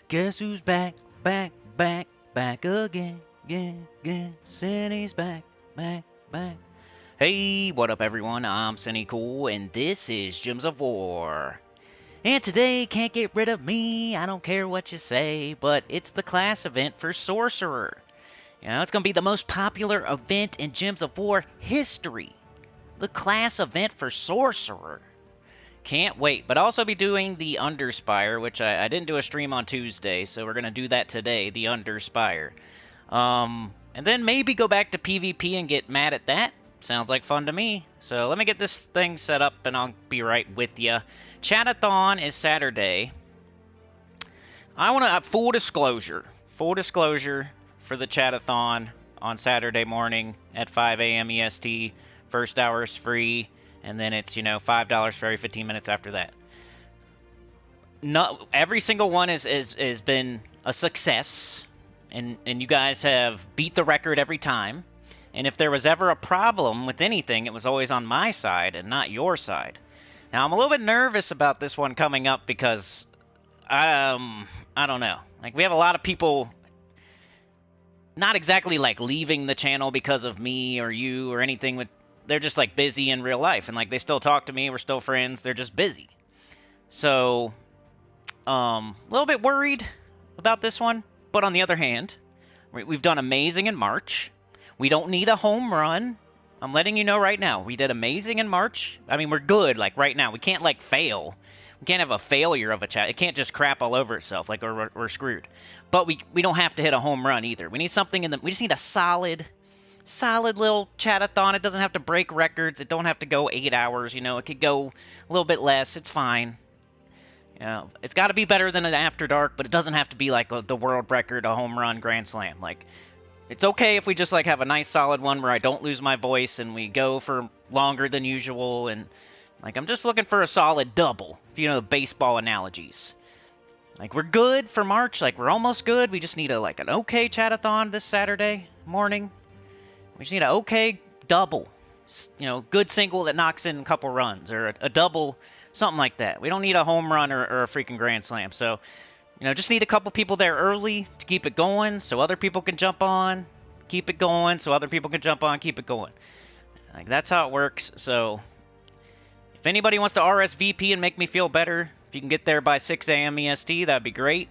Guess who's back, back, back, back again, again, again. Cinny's back, back, back. Hey, what up everyone? I'm Sinnycool, and this is Gems of War. And today, can't get rid of me, I don't care what you say, but it's the class event for Sorcerer. You know, it's going to be the most popular event in Gems of War history. The class event for Sorcerer. Can't wait, but I'll also be doing the UNDERSPIRE, which I didn't do a stream on Tuesday, so we're going to do that today, the UNDERSPIRE. And then maybe go back to PvP and get mad at that. Sounds like fun to me. So let me get this thing set up and I'll be right with you. Chatathon is Saturday. I want to have full disclosure for the Chatathon on Saturday morning at 5 a.m. EST. First hour is free. And then it's, $5 for every 15 minutes after that. Not every single one has been a success, and you guys have beat the record every time. And if there was ever a problem with anything, it was always on my side and not your side. Now I'm a little bit nervous about this one coming up because I don't know. Like, we have a lot of people not exactly like leaving the channel because of me or you or anything with. They're just, like, busy in real life. And, like, they still talk to me. We're still friends. They're just busy. So, a little bit worried about this one. But on the other hand, we've done amazing in March. We don't need a home run. I'm letting you know right now. We did amazing in March. I mean, we're good, like, right now. We can't, like, fail. We can't have a failure of a chat. It can't just crap all over itself, like, we're screwed. But we don't have to hit a home run either. We need something in the... We just need a solid little chatathon. It doesn't have to break records. It don't have to go 8 hours. It could go a little bit less. It's fine. It's got to be better than an After Dark, but it doesn't have to be like the world record, a home run grand slam. Like, it's okay if we just like have a nice solid one where I don't lose my voice and we go for longer than usual. And like, I'm just looking for a solid double. The baseball analogies. Like, we're good for March. Like, we're almost good. We just need an okay chatathon this Saturday morning. We just need an okay double, good single that knocks in a couple runs, or a double, something like that. We don't need a home run or a freaking grand slam. So, just need a couple people there early to keep it going so other people can jump on, keep it going so other people can jump on, keep it going. Like, that's how it works. So, if anybody wants to RSVP and make me feel better, if you can get there by 6 a.m. EST, that'd be great.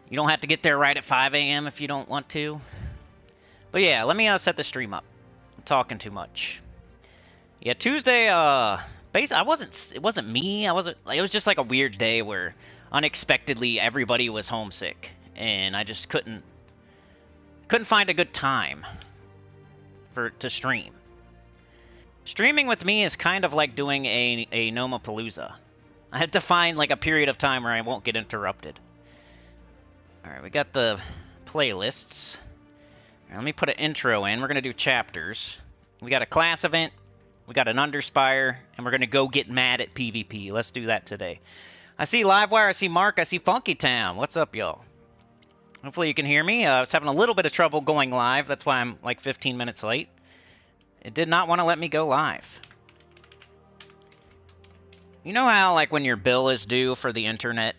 You don't have to get there right at 5 a.m. if you don't want to. But yeah, let me set the stream up. I'm talking too much. Yeah, Tuesday, it wasn't me. It was just like a weird day where unexpectedly everybody was homesick. And I just couldn't find a good time to stream. Streaming with me is kind of like doing a Nomapalooza. I had to find like a period of time where I won't get interrupted. Alright, we got the playlists. Let me put an intro in. We're going to do chapters. We got a class event. We got an UNDERSPIRE. And we're going to go get mad at PvP. Let's do that today. I see Livewire. I see Mark. I see Funky Town. What's up, y'all? Hopefully you can hear me. I was having a little bit of trouble going live. That's why I'm like 15 minutes late. It did not want to let me go live. You know how, like, when your bill is due for the internet,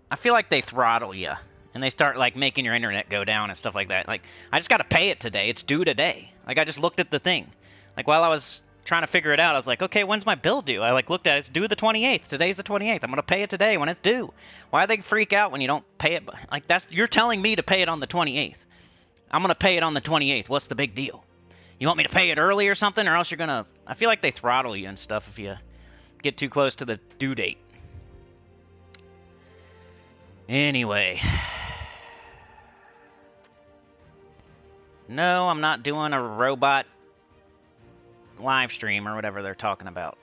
I feel like they throttle you. And they start, like, making your internet go down and stuff like that. Like, I just got to pay it today. It's due today. Like, I just looked at the thing. Like, while I was trying to figure it out, I was like, okay, when's my bill due? I, like, looked at it. It's due the 28th. Today's the 28th. I'm going to pay it today when it's due. Why do they freak out when you don't pay it? Like, you're telling me to pay it on the 28th. I'm going to pay it on the 28th. What's the big deal? You want me to pay it early or something? Or else you're going to... I feel like they throttle you and stuff if you get too close to the due date. Anyway... No, I'm not doing a robot live stream or whatever they're talking about.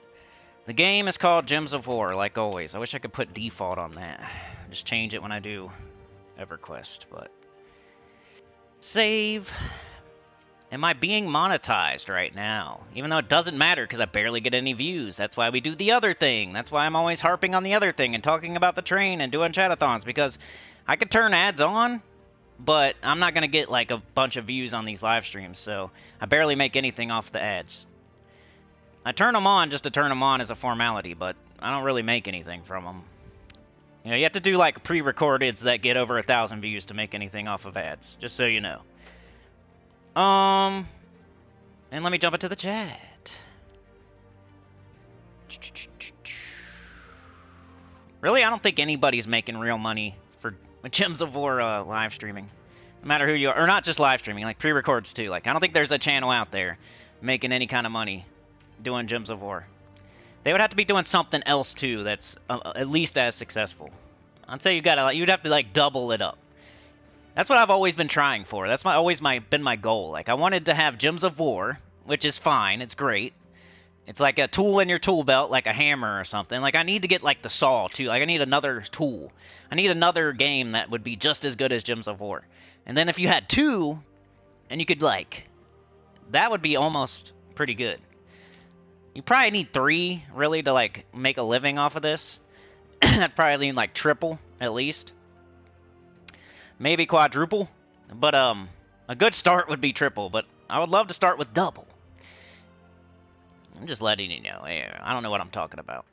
The game is called Gems of War, like always. I wish I could put default on that. Just change it when I do EverQuest, but... Save. Am I being monetized right now? Even though it doesn't matter because I barely get any views. That's why we do the other thing. That's why I'm always harping on the other thing and talking about the train and doing chatathons, because I could turn ads on, but I'm not going to get like a bunch of views on these live streams, so I barely make anything off the ads. I turn them on just to turn them on as a formality, but I don't really make anything from them. You know, you have to do like pre-recordeds that get over 1,000 views to make anything off of ads. Just so you know. And let me jump into the chat. Really, I don't think anybody's making real money for Gems of War live streaming. No matter who you are, or not just live streaming, like pre-records too. Like, I don't think there's a channel out there making any kind of money doing Gems of War. They would have to be doing something else too that's at least as successful. I'd say you'd have to like double it up. That's what I've always been trying for. That's been my goal. Like, I wanted to have Gems of War, which is fine. It's great. It's like a tool in your tool belt, like a hammer or something. Like, I need to get, like, the saw, too. Like, I need another tool. I need another game that would be just as good as Gems of War. And then if you had two, and you could, like... That would be almost pretty good. You probably need 3, really, to, like, make a living off of this. I'd probably need, like, triple, at least. Maybe quadruple. But, a good start would be triple, but I would love to start with double. I'm just letting you know. I don't know what I'm talking about.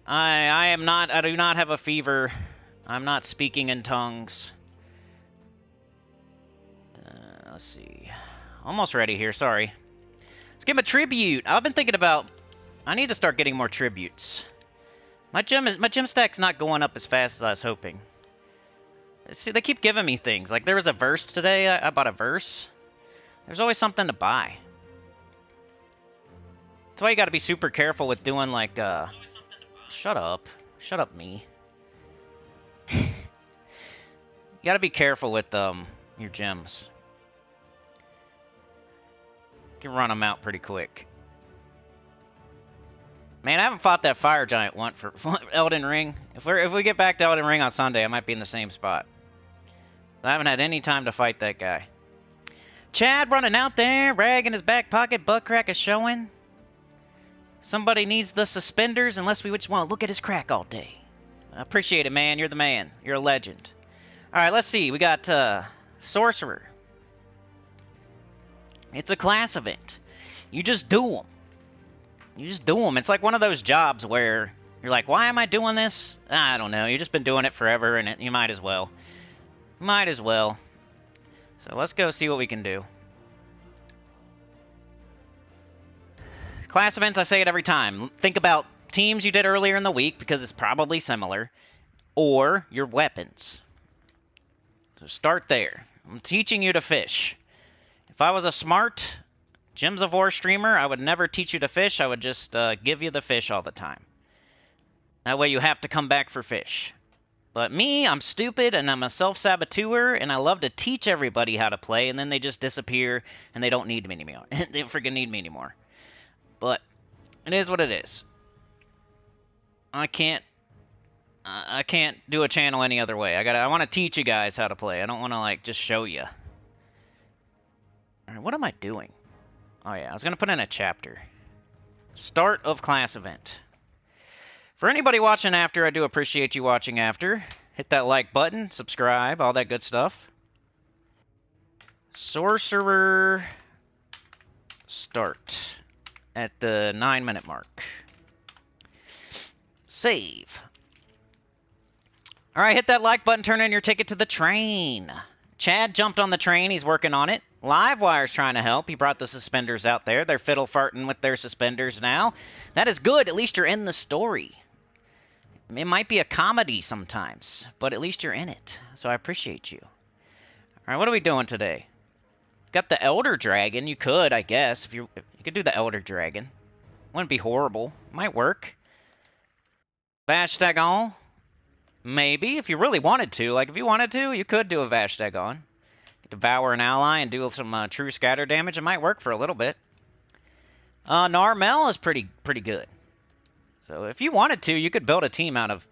I do not have a fever. I'm not speaking in tongues. Let's see. Almost ready here, sorry. Let's give him a tribute. I've been thinking about... I need to start getting more tributes. My gem stack's not going up as fast as I was hoping. See, they keep giving me things. Like, there was a verse today. I bought a verse. There's always something to buy. That's why you gotta be super careful with doing, like, Shut up. Shut up, me. You gotta be careful with, your gems. You can run them out pretty quick. Man, I haven't fought that fire giant once for Elden Ring. If we get back to Elden Ring on Sunday, I might be in the same spot. I haven't had any time to fight that guy. Chad running out there, rag in his back pocket, butt crack is showing. Somebody needs the suspenders unless we just want to look at his crack all day. I appreciate it, man. You're the man. You're a legend. Alright, let's see. We got Sorcerer. It's a class event. You just do them. You just do them. It's like one of those jobs where you're like, why am I doing this? I don't know. You've just been doing it forever, and you might as well. Might as well. So let's go see what we can do. Class events, I say it every time. Think about teams you did earlier in the week, because it's probably similar, or your weapons. So start there. I'm teaching you to fish. If I was a smart Gems of War streamer, I would never teach you to fish. I would just give you the fish all the time. That way you have to come back for fish. But me, I'm stupid, and I'm a self-saboteur, and I love to teach everybody how to play, and then they just disappear, and they don't need me anymore. They don't freaking need me anymore. But it is what it is. I can't do a channel any other way. I want to teach you guys how to play. I don't want to, like, just show you. Alright, what am I doing? Oh yeah, I was going to put in a chapter. Start of class event. For anybody watching after, I do appreciate you watching after. Hit that like button, subscribe, all that good stuff. Sorcerer start at the 9-minute mark. Save. Alright, hit that like button, turn in your ticket to the train. Chad jumped on the train, he's working on it. Livewire's trying to help. He brought the suspenders out there. They're fiddle farting with their suspenders now. That is good. At least you're in the story. It might be a comedy sometimes, but at least you're in it. So I appreciate you. Alright, what are we doing today? Got the Elder Dragon. You could, I guess. If you could do the Elder Dragon. Wouldn't be horrible. Might work. Vashtagon. Maybe, if you really wanted to. Like, if you wanted to, you could do a Vashtagon. Devour an ally and do some true scatter damage. It might work for a little bit. Narmel is pretty good. So if you wanted to, you could build a team out of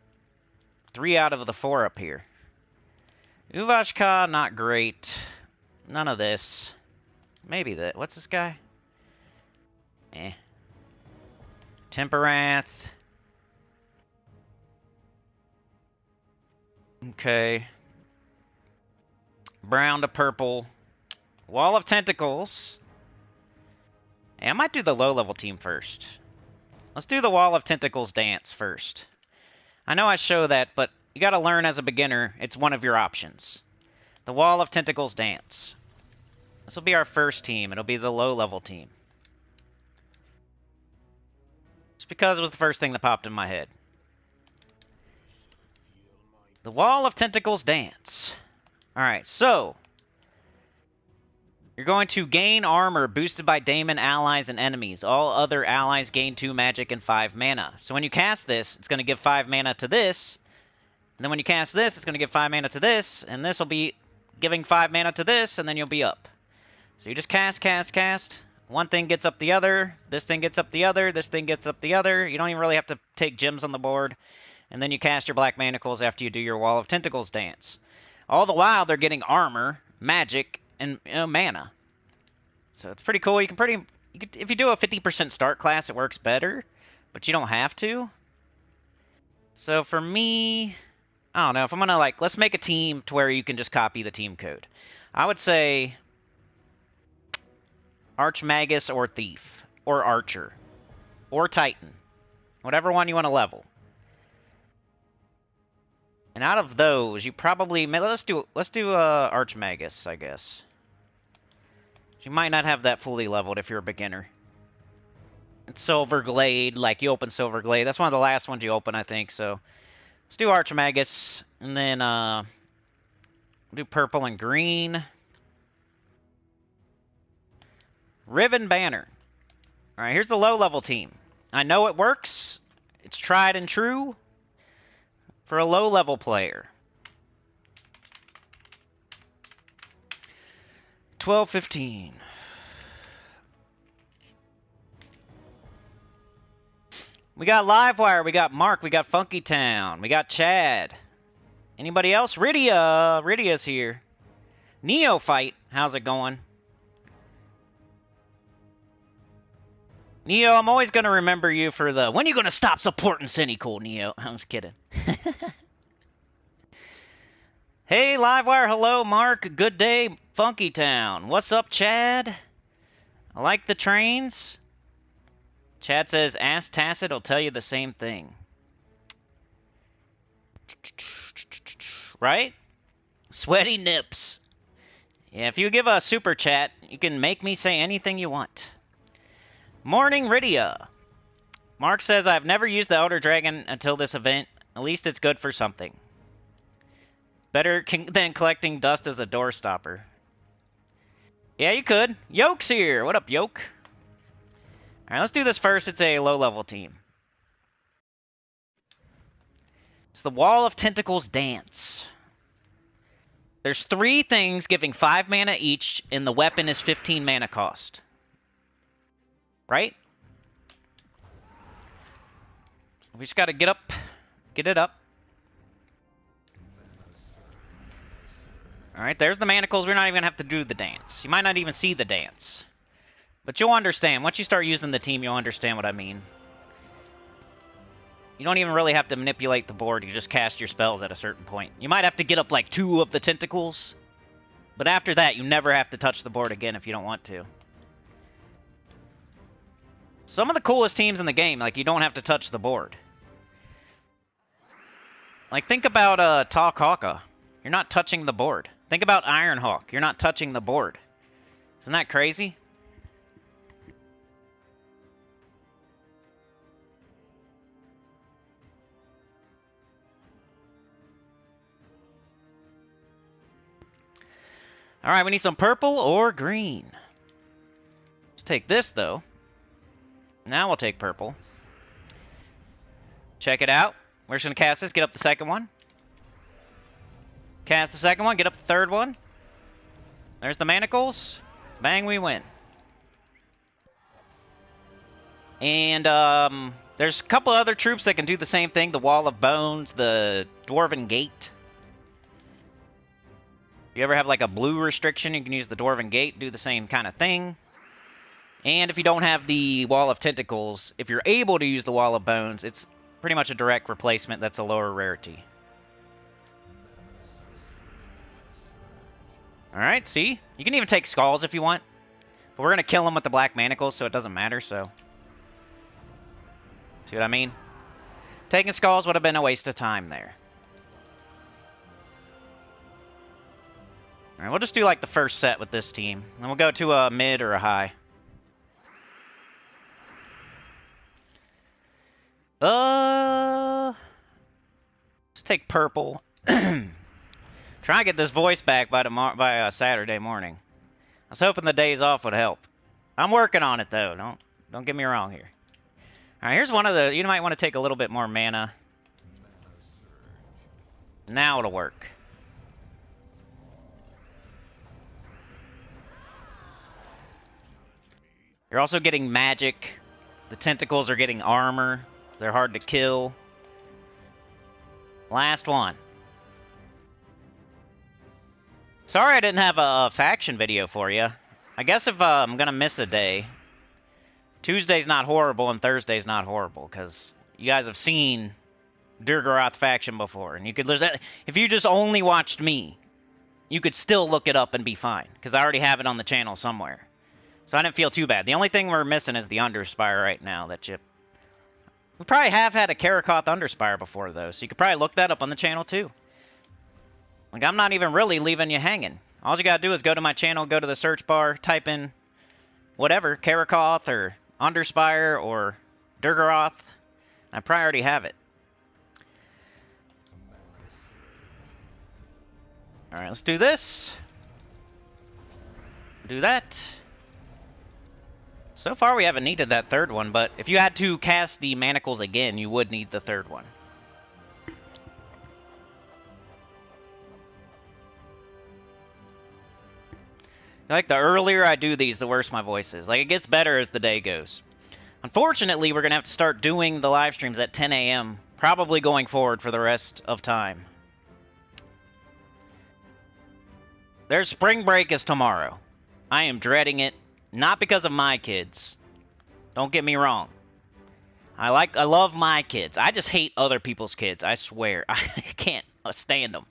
3 out of the 4 up here. Uvashka, not great. None of this. Maybe that. What's this guy? Temperath. Okay. Brown to purple. Wall of Tentacles. Hey, I might do the low-level team first. Let's do the Wall of Tentacles dance first. I know I show that, but you gotta learn as a beginner, it's one of your options. The Wall of Tentacles Dance. This will be our first team. It'll be the low-level team. Just because it was the first thing that popped in my head. The Wall of Tentacles Dance. Alright, so... you're going to gain armor boosted by Daemon allies and enemies. All other allies gain 2 magic and 5 mana. So when you cast this, it's going to give 5 mana to this. And then when you cast this, it's going to give 5 mana to this. And this will be giving 5 mana to this, and then you'll be up. So you just cast, cast, cast. One thing gets up the other. This thing gets up the other. This thing gets up the other. You don't even really have to take gems on the board. And then you cast your Black Manacles after you do your Wall of Tentacles dance. All the while, they're getting armor, magic, and mana. So it's pretty cool. You can if you do a 50% start class, it works better. But you don't have to. So for me, I don't know. If I'm going to, like, let's make a team to where you can just copy the team code. I would say... Archmagus or Thief, or Archer, or Titan, whatever one you want to level. And out of those, you probably let's do Archmagus, I guess. You might not have that fully leveled if you're a beginner. It's Silverglade, like you open Silverglade. That's one of the last ones you open, I think. So let's do Archmagus, and then do purple and green. Riven Banner. Alright, here's the low-level team. I know it works. It's tried and true for a low-level player. 12-15. We got Livewire, we got Mark, we got Funky Town, we got Chad. Anybody else? Rydia. Rydia's here. Neophyte, how's it going? Neo, I'm always going to remember you for the... when are you going to stop supporting Sinnycool, Neo? I was kidding. Hey, Livewire. Hello, Mark. Good day, Funky Town. What's up, Chad? I like the trains. Chad says, ask Tacit, he'll tell you the same thing. Right? Sweaty nips. Yeah, if you give a super chat, you can make me say anything you want. Morning, Rydia. Mark says, I've never used the Elder Dragon until this event. At least it's good for something. Better than collecting dust as a door stopper. Yeah, you could. Yoke's here. What up, Yoke? Alright, let's do this first. It's a low-level team. It's the Wall of Tentacles Dance. There's 3 things giving 5 mana each, and the weapon is 15 mana cost. Right? So we just gotta get it up. Alright, there's the manacles. We're not even gonna have to do the dance. You might not even see the dance. But you'll understand. Once you start using the team, you'll understand what I mean. You don't even really have to manipulate the board. You just cast your spells at a certain point. You might have to get up like 2 of the tentacles. But after that, you never have to touch the board again if you don't want to. Some of the coolest teams in the game, like, you don't have to touch the board. Like, think about Talkhawka. You're not touching the board. Think about Ironhawk. You're not touching the board. Isn't that crazy? Alright, we need some purple or green. Let's take this, though. Now we'll take purple. Check it out. We're just going to cast this, get up the second one. Cast the second one, get up the third one. There's the manacles. Bang, we win. And there's a couple other troops that can do the same thing. The Wall of Bones, the Dwarven Gate. If you ever have like a blue restriction, you can use the Dwarven Gate, do the same kind of thing. And if you don't have the Wall of Tentacles, if you're able to use the Wall of Bones, it's pretty much a direct replacement that's a lower rarity. Alright, see? You can even take Skulls if you want. But we're going to kill them with the Black Manacles, so it doesn't matter, so... See what I mean? Taking skulls would have been a waste of time there. Alright, we'll just do like the first set with this team. Then we'll go to a mid or a high. Let's take purple. Try and get this voice back by Saturday morning. I was hoping the days off would help. I'm working on it though. Don't get me wrong here. All right, here's one of the. You might want to take a little bit more mana. Now it'll work. You're also getting magic. The tentacles are getting armor. They're hard to kill. Last one. Sorry I didn't have a faction video for you. I guess if I'm gonna miss a day, Tuesday's not horrible and Thursday's not horrible, because you guys have seen Durgaroth faction before, and you could if you just only watched me, you could still look it up and be fine, because I already have it on the channel somewhere. So I didn't feel too bad. The only thing we're missing is the Underspire right now. We probably have had a Karakoth Underspire before, though, so you could probably look that up on the channel, too. Like, I'm not even really leaving you hanging. All you gotta do is go to my channel, go to the search bar, type in whatever, Karakoth or Underspire or Durgaroth. I probably already have it. Alright, let's do this. Do that. So far we haven't needed that third one, but if you had to cast the manacles again, you would need the third one. Like, the earlier I do these, the worse my voice is. Like, it gets better as the day goes. Unfortunately, we're going to have to start doing the live streams at 10 a.m., probably going forward for the rest of time. Their spring break is tomorrow. I am dreading it, not because of my kids. Don't get me wrong. I love my kids. I just hate other people's kids, I swear. I can't stand them.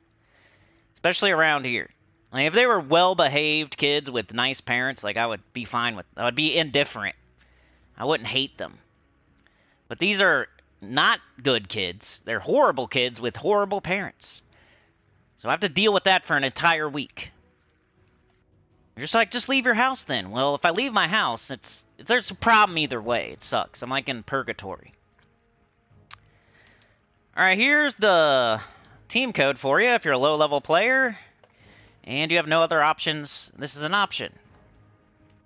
Especially around here. Like, if they were well-behaved kids with nice parents, like, I would be fine with. I would be indifferent. I wouldn't hate them. But these are not good kids. They're horrible kids with horrible parents. So I have to deal with that for an entire week. You're just like, just leave your house then. Well, if I leave my house, there's a problem either way. It sucks. I'm like in purgatory. Alright, here's the team code for you if you're a low-level player. And you have no other options. This is an option.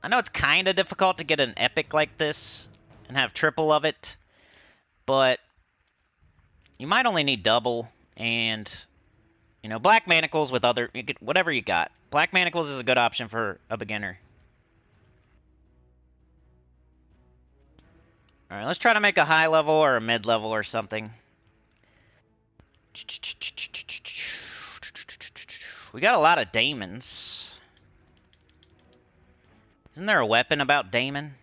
I know it's kind of difficult to get an epic like this and have triple of it, but you might only need double, and, you know, black manacles with other, whatever you got. Black manacles is a good option for a beginner. Alright, let's try to make a high level or a mid level or something. We got a lot of daemons. Isn't there a weapon about daemon?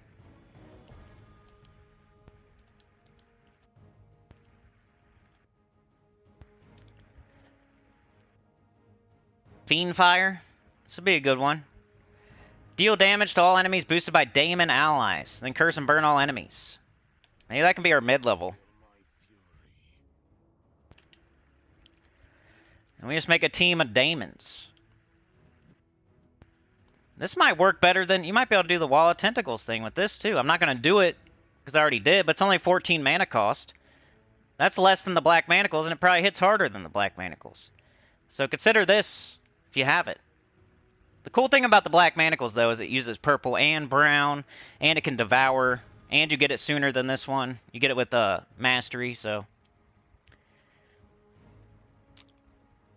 Fiendfire. This would be a good one. Deal damage to all enemies boosted by daemon allies. Then curse and burn all enemies. Maybe that can be our mid-level. And we just make a team of daemons. This might work better than... You might be able to do the Wall of Tentacles thing with this, too. I'm not going to do it, because I already did, but it's only 14 mana cost. That's less than the Black Manacles, and it probably hits harder than the Black Manacles. So consider this, if you have it. The cool thing about the Black Manacles, though, is it uses purple and brown, and it can devour, and you get it sooner than this one. You get it with Mastery, so...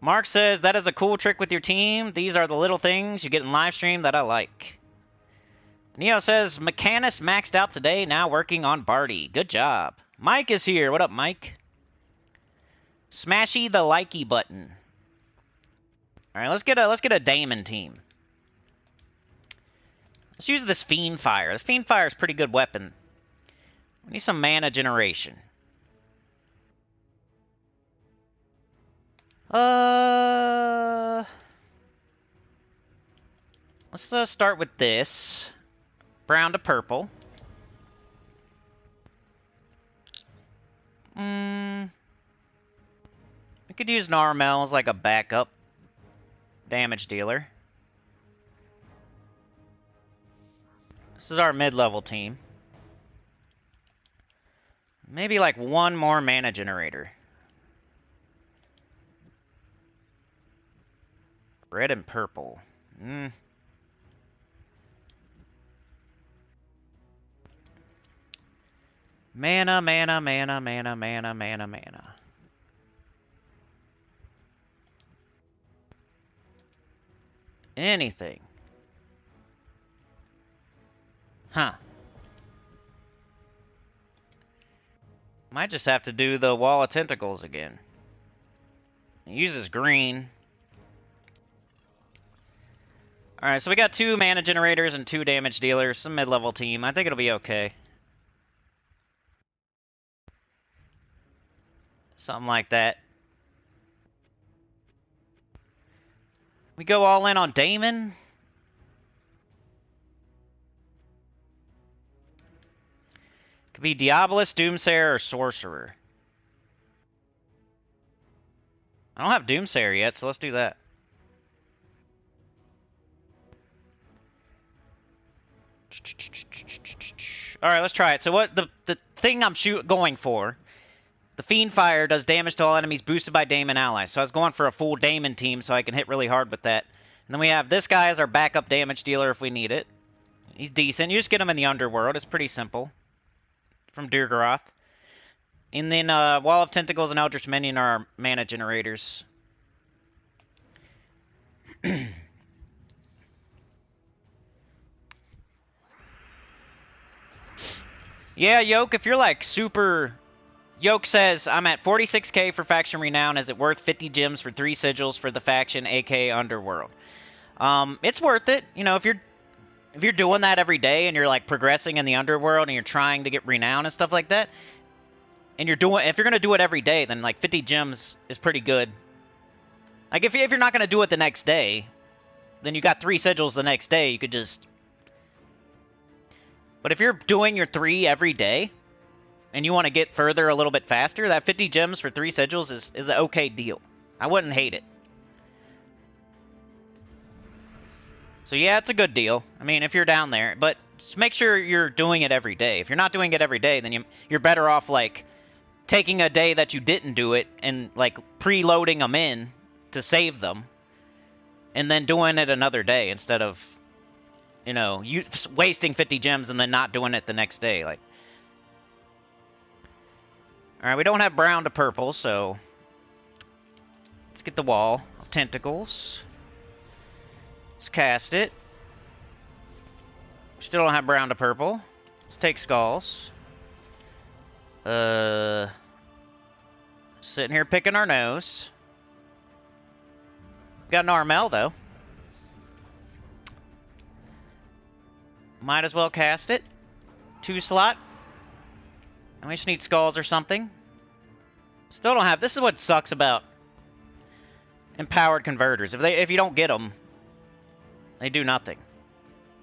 Mark says, that is a cool trick with your team. These are the little things you get in live stream that I like. Neo says, Mechanus maxed out today, now working on Barty. Good job. Mike is here. What up, Mike? Smashy the likey button. Alright, let's get a Daemon team. Let's use this Fiendfire. The Fiendfire is a pretty good weapon. We need some mana generation. Let's start with this. Brown to purple. Let's could use Narmel as like a backup damage dealer. This is our mid-level team. Maybe like one more mana generator. Red and purple. Mana, mana, mana, mana, mana, mana, mana. Anything. Huh. Might just have to do the Wall of Tentacles again. It uses green. Alright, so we got 2 mana generators and 2 damage dealers. Some mid-level team. I think it'll be okay. Something like that. We go all in on Damon. Could be Diabolus, Doomsayer, or Sorcerer. I don't have Doomsayer yet, so let's do that. Alright, let's try it. So what the thing I'm going for, the Fiend Fire does damage to all enemies boosted by Daemon allies. So I was going for a full Daemon team so I can hit really hard with that. And then we have this guy as our backup damage dealer if we need it. He's decent. You just get him in the Underworld. It's pretty simple. From Durgaroth. And then Wall of Tentacles and Eldritch Minion are our mana generators. Yeah, Yoke, if you're like super... Yoke says, I'm at 46k for Faction Renown. Is it worth 50 gems for 3 sigils for the faction, aka Underworld? It's worth it. You know, if you're doing that every day and you're like progressing in the Underworld and you're trying to get Renown and stuff like that, and if you're gonna do it every day, then like 50 gems is pretty good. Like if you're not gonna do it the next day, then you got 3 sigils the next day. You could just... But if you're doing your 3 every day, and you want to get further a little bit faster, that 50 gems for 3 sigils is an okay deal. I wouldn't hate it. So yeah, it's a good deal. I mean, if you're down there. But just make sure you're doing it every day. If you're not doing it every day, then you're better off, like, taking a day that you didn't do it and, like, preloading them in to save them. And then doing it another day instead of, you know, wasting 50 gems and then not doing it the next day. Like, alright, we don't have brown to purple, so let's get the Wall of Tentacles. Let's cast it. We still don't have brown to purple. Let's take Skulls. Sitting here picking our nose. Got an Armel, though. Might as well cast it. 2 slot. And we just need Skulls or something. Still don't have... This is what sucks about empowered converters. If you don't get them, they do nothing.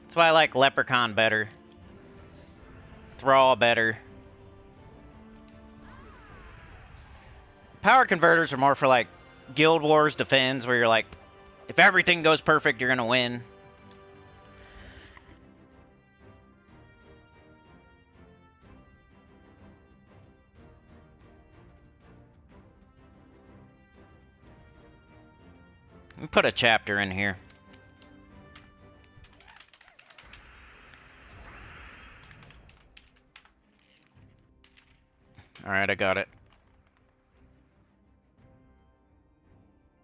That's why I like Leprechaun better. Thrall better. Powered converters are more for like Guild Wars Defends, where you're like, if everything goes perfect, you're gonna win. Let me put a chapter in here. Alright, I got it.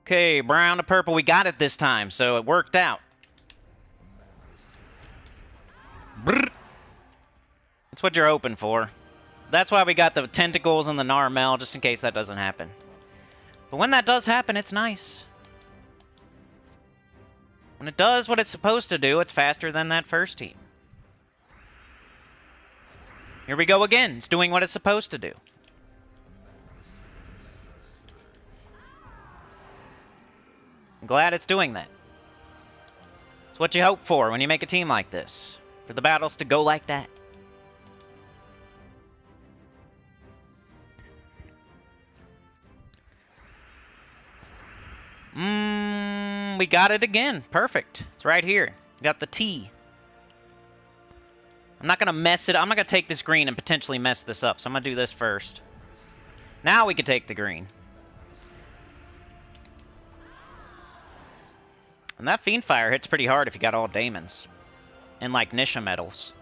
Okay, brown to purple. We got it this time, so it worked out. Brrr. That's what you're hoping for. That's why we got the tentacles and the Narmel, just in case that doesn't happen. But when that does happen, it's nice. When it does what it's supposed to do, it's faster than that first team. Here we go again. It's doing what it's supposed to do. I'm glad it's doing that. It's what you hope for when you make a team like this. For the battles to go like that. We got it again. Perfect. It's right here. We got the T. I'm not going to mess it. I'm not going to take this green and potentially mess this up. So I'm going to do this first. Now we can take the green. And that Fiendfire hits pretty hard if you got all Daemons. And like Nisha medals.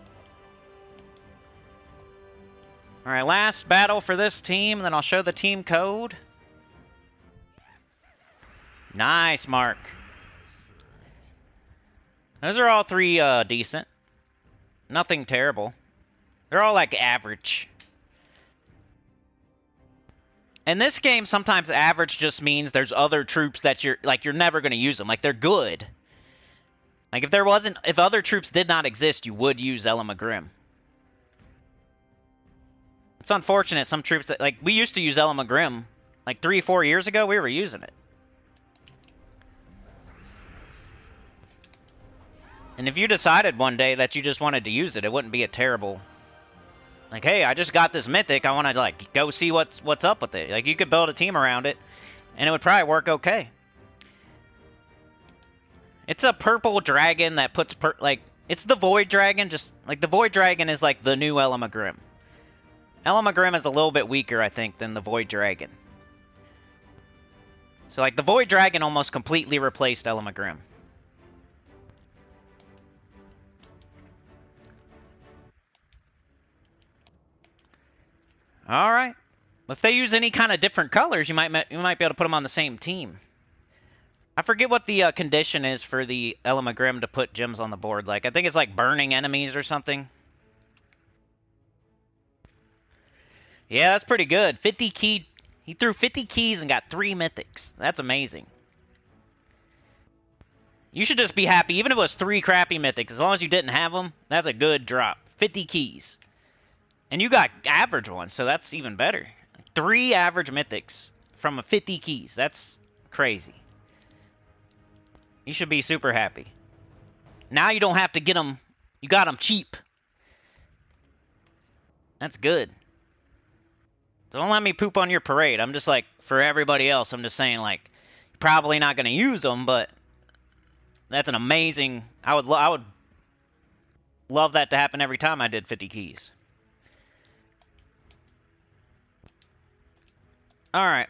Alright, last battle for this team, and then I'll show the team code. Nice, Mark. Those are all three decent. Nothing terrible. They're all like average. In this game, sometimes average just means there's other troops that you're never going to use them. Like, they're good. Like, if other troops did not exist, you would use Element Grim. It's unfortunate, some troops that, like, we used to use Element Grim. Like, 3-4 years ago, we were using it. And if you decided one day that you just wanted to use it, it wouldn't be a terrible... Like, hey, I just got this mythic, I want to, like, go see what's up with it. Like, you could build a team around it, and it would probably work okay. It's a purple dragon that puts, it's the Void Dragon, just, like, the Void Dragon is, like, the new Element Grim. Element Grim is a little bit weaker, I think, than the Void Dragon. So, like, the Void Dragon almost completely replaced Element Grim. Alright. If they use any kind of different colors, you might be able to put them on the same team. I forget what the condition is for the Element Grim to put gems on the board. Like, I think it's like burning enemies or something. Yeah, that's pretty good. 50 key. He threw 50 keys and got 3 mythics. That's amazing. You should just be happy. Even if it was 3 crappy mythics, as long as you didn't have them, that's a good drop. 50 keys. And you got average ones, so that's even better. 3 average mythics from a 50 keys. That's crazy. You should be super happy. Now you don't have to get them. You got them cheap. That's good. Don't let me poop on your parade. I'm just like, for everybody else, I'm just saying, like, probably not going to use them, but that's an amazing... I would love that to happen every time I did 50 keys. Alright.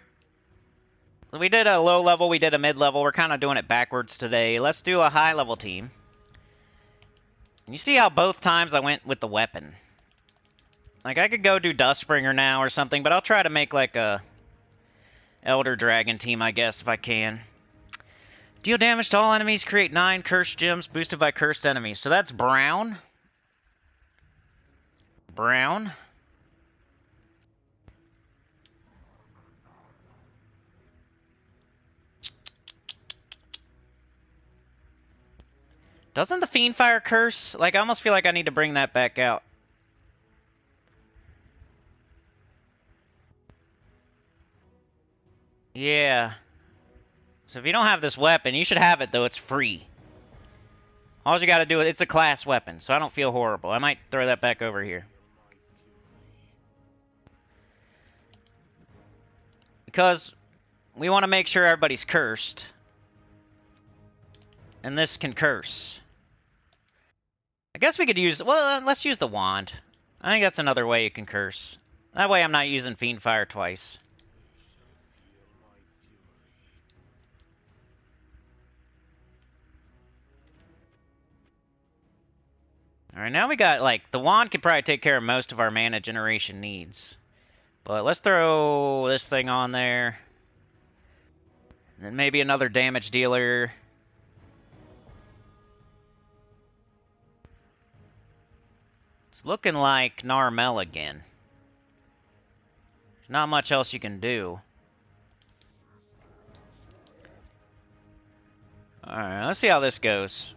So we did a low level, we did a mid level. We're kind of doing it backwards today. Let's do a high level team. And you see how both times I went with the weapon. Like, I could go do Dustbringer now or something, but I'll try to make, like, a Elder Dragon team, I guess, if I can. Deal damage to all enemies, create 9 cursed gems boosted by cursed enemies. So that's brown. Brown. Doesn't the Fiendfire curse? Like, I almost feel like I need to bring that back out. Yeah. So if you don't have this weapon, you should have it, though. It's free. All you gotta do is... It's a class weapon, so I don't feel horrible. I might throw that back over here. Because we want to make sure everybody's cursed. And this can curse. I guess we could use... Well, let's use the wand. I think that's another way you can curse. That way I'm not using Fiendfire twice. Alright, now we got, like... The wand could probably take care of most of our mana generation needs. But let's throw this thing on there. And then maybe another damage dealer... It's looking like Narmel again. There's not much else you can do. Alright, let's see how this goes.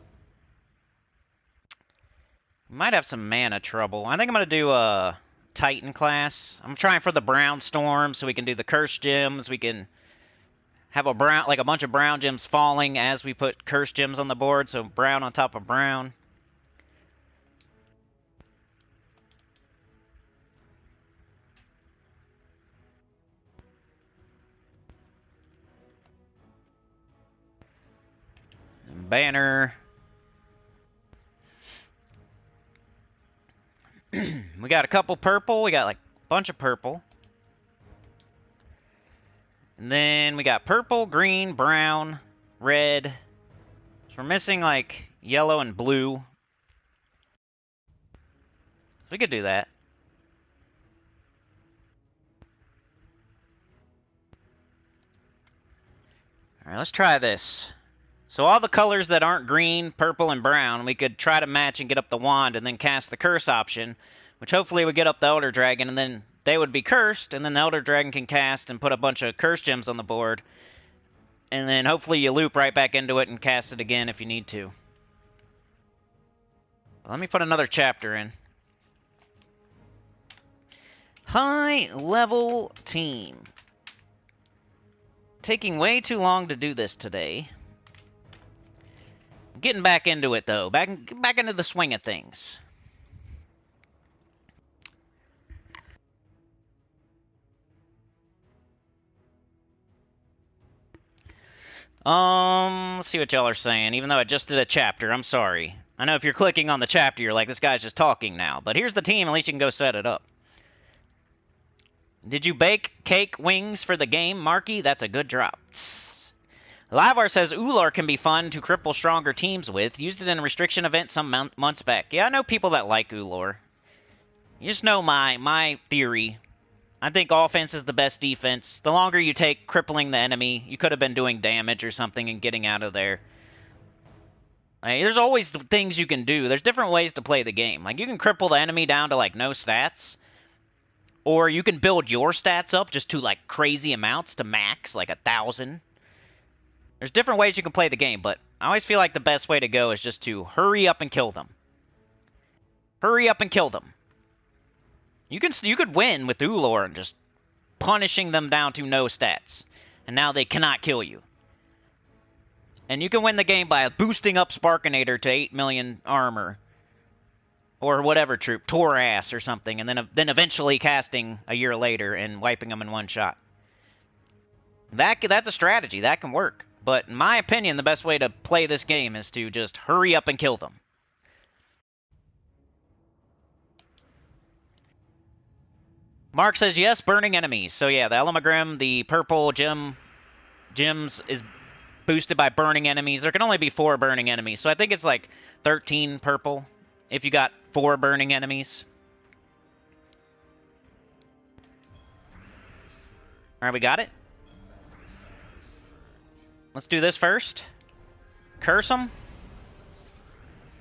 Might have some mana trouble. I think I'm going to do a Titan class. I'm trying for the brown storm so we can do the cursed gems. We can have a brown, like a bunch of brown gems falling as we put cursed gems on the board. So brown on top of brown. banner. We got a couple purple. We got like a bunch of purple. And then we got purple, green, brown, red. So we're missing like yellow and blue. So we could do that. Alright, let's try this. So all the colors that aren't green, purple, and brown, we could try to match and get up the wand and then cast the curse option, which hopefully would get up the Elder Dragon, and then they would be cursed, and then the Elder Dragon can cast and put a bunch of curse gems on the board. And then hopefully you loop right back into it and cast it again if you need to. Let me put another chapter in. High level team. Taking way too long to do this today. Getting back into it though. Back into the swing of things. Let's see what y'all are saying. Even though I just did a chapter, I'm sorry. I know if you're clicking on the chapter, you're like, this guy's just talking now. But here's the team, at least you can go set it up. Did you bake cake wings for the game, Marky? That's a good drop. Livar says Ular can be fun to cripple stronger teams with. Used it in a restriction event some months back. Yeah, I know people that like Ular. You just know my theory. I think offense is the best defense. The longer you take crippling the enemy, you could have been doing damage or something and getting out of there. Like, there's always things you can do. There's different ways to play the game. Like, you can cripple the enemy down to, like, no stats. Or you can build your stats up just to, like, crazy amounts to max, like 1,000. There's different ways you can play the game, but I always feel like the best way to go is just to hurry up and kill them. Hurry up and kill them. You could win with Ulor and just punishing them down to no stats. And now they cannot kill you. And you can win the game by boosting up Sparkinator to 8 million armor. Or whatever troop, Torass or something, and then eventually casting a year later and wiping them in one shot. That's a strategy. That can work. But in my opinion, the best way to play this game is to just hurry up and kill them. Mark says, yes, burning enemies. So yeah, the Elamagrim, the purple gems is boosted by burning enemies. There can only be 4 burning enemies. So I think it's like 13 purple if you got 4 burning enemies. Alright, we got it. Let's do this first. Curse them.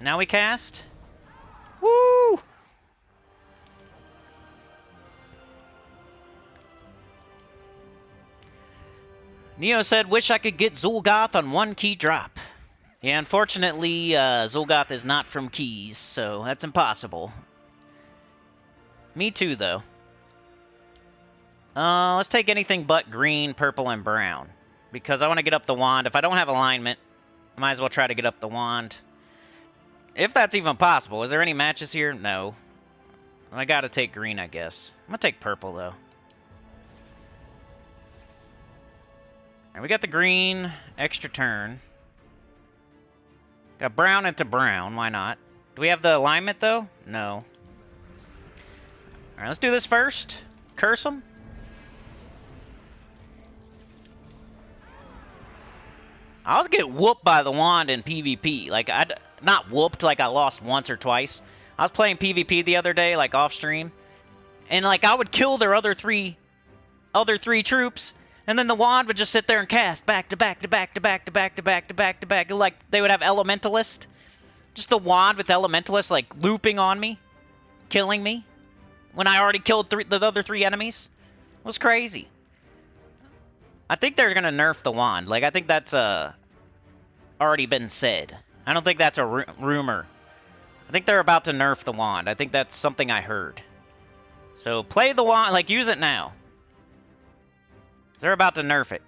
Now we cast. Woo! Neo said, wish I could get Zul'Goth on 1 key drop. Yeah, unfortunately, Zul'Goth is not from keys, so that's impossible. Me too, though. Let's take anything but green, purple, and brown. Because I want to get up the wand. If I don't have alignment, I might as well try to get up the wand. If that's even possible. Is there any matches here? No. I gotta take green, I guess. I'm gonna take purple, though. Alright, we got the green, extra turn. Got brown into brown, why not? Do we have the alignment, though? No. Alright, let's do this first. Curse them. I always get whooped by the wand in PvP. Like, not whooped, like I lost once or twice. I was playing PvP the other day, like off stream. And like, I would kill their other three troops. And then the wand would just sit there and cast back to back to back to back to back to back to back to back. Like, they would have Elementalist. Just the wand with Elementalist, like, looping on me. Killing me. When I already killed the other 3 enemies. It was crazy. I think they're going to nerf the wand. Like, I think that's already been said. I don't think that's a rumor. I think they're about to nerf the wand. I think that's something I heard. So, play the wand. Like, use it now. They're about to nerf it.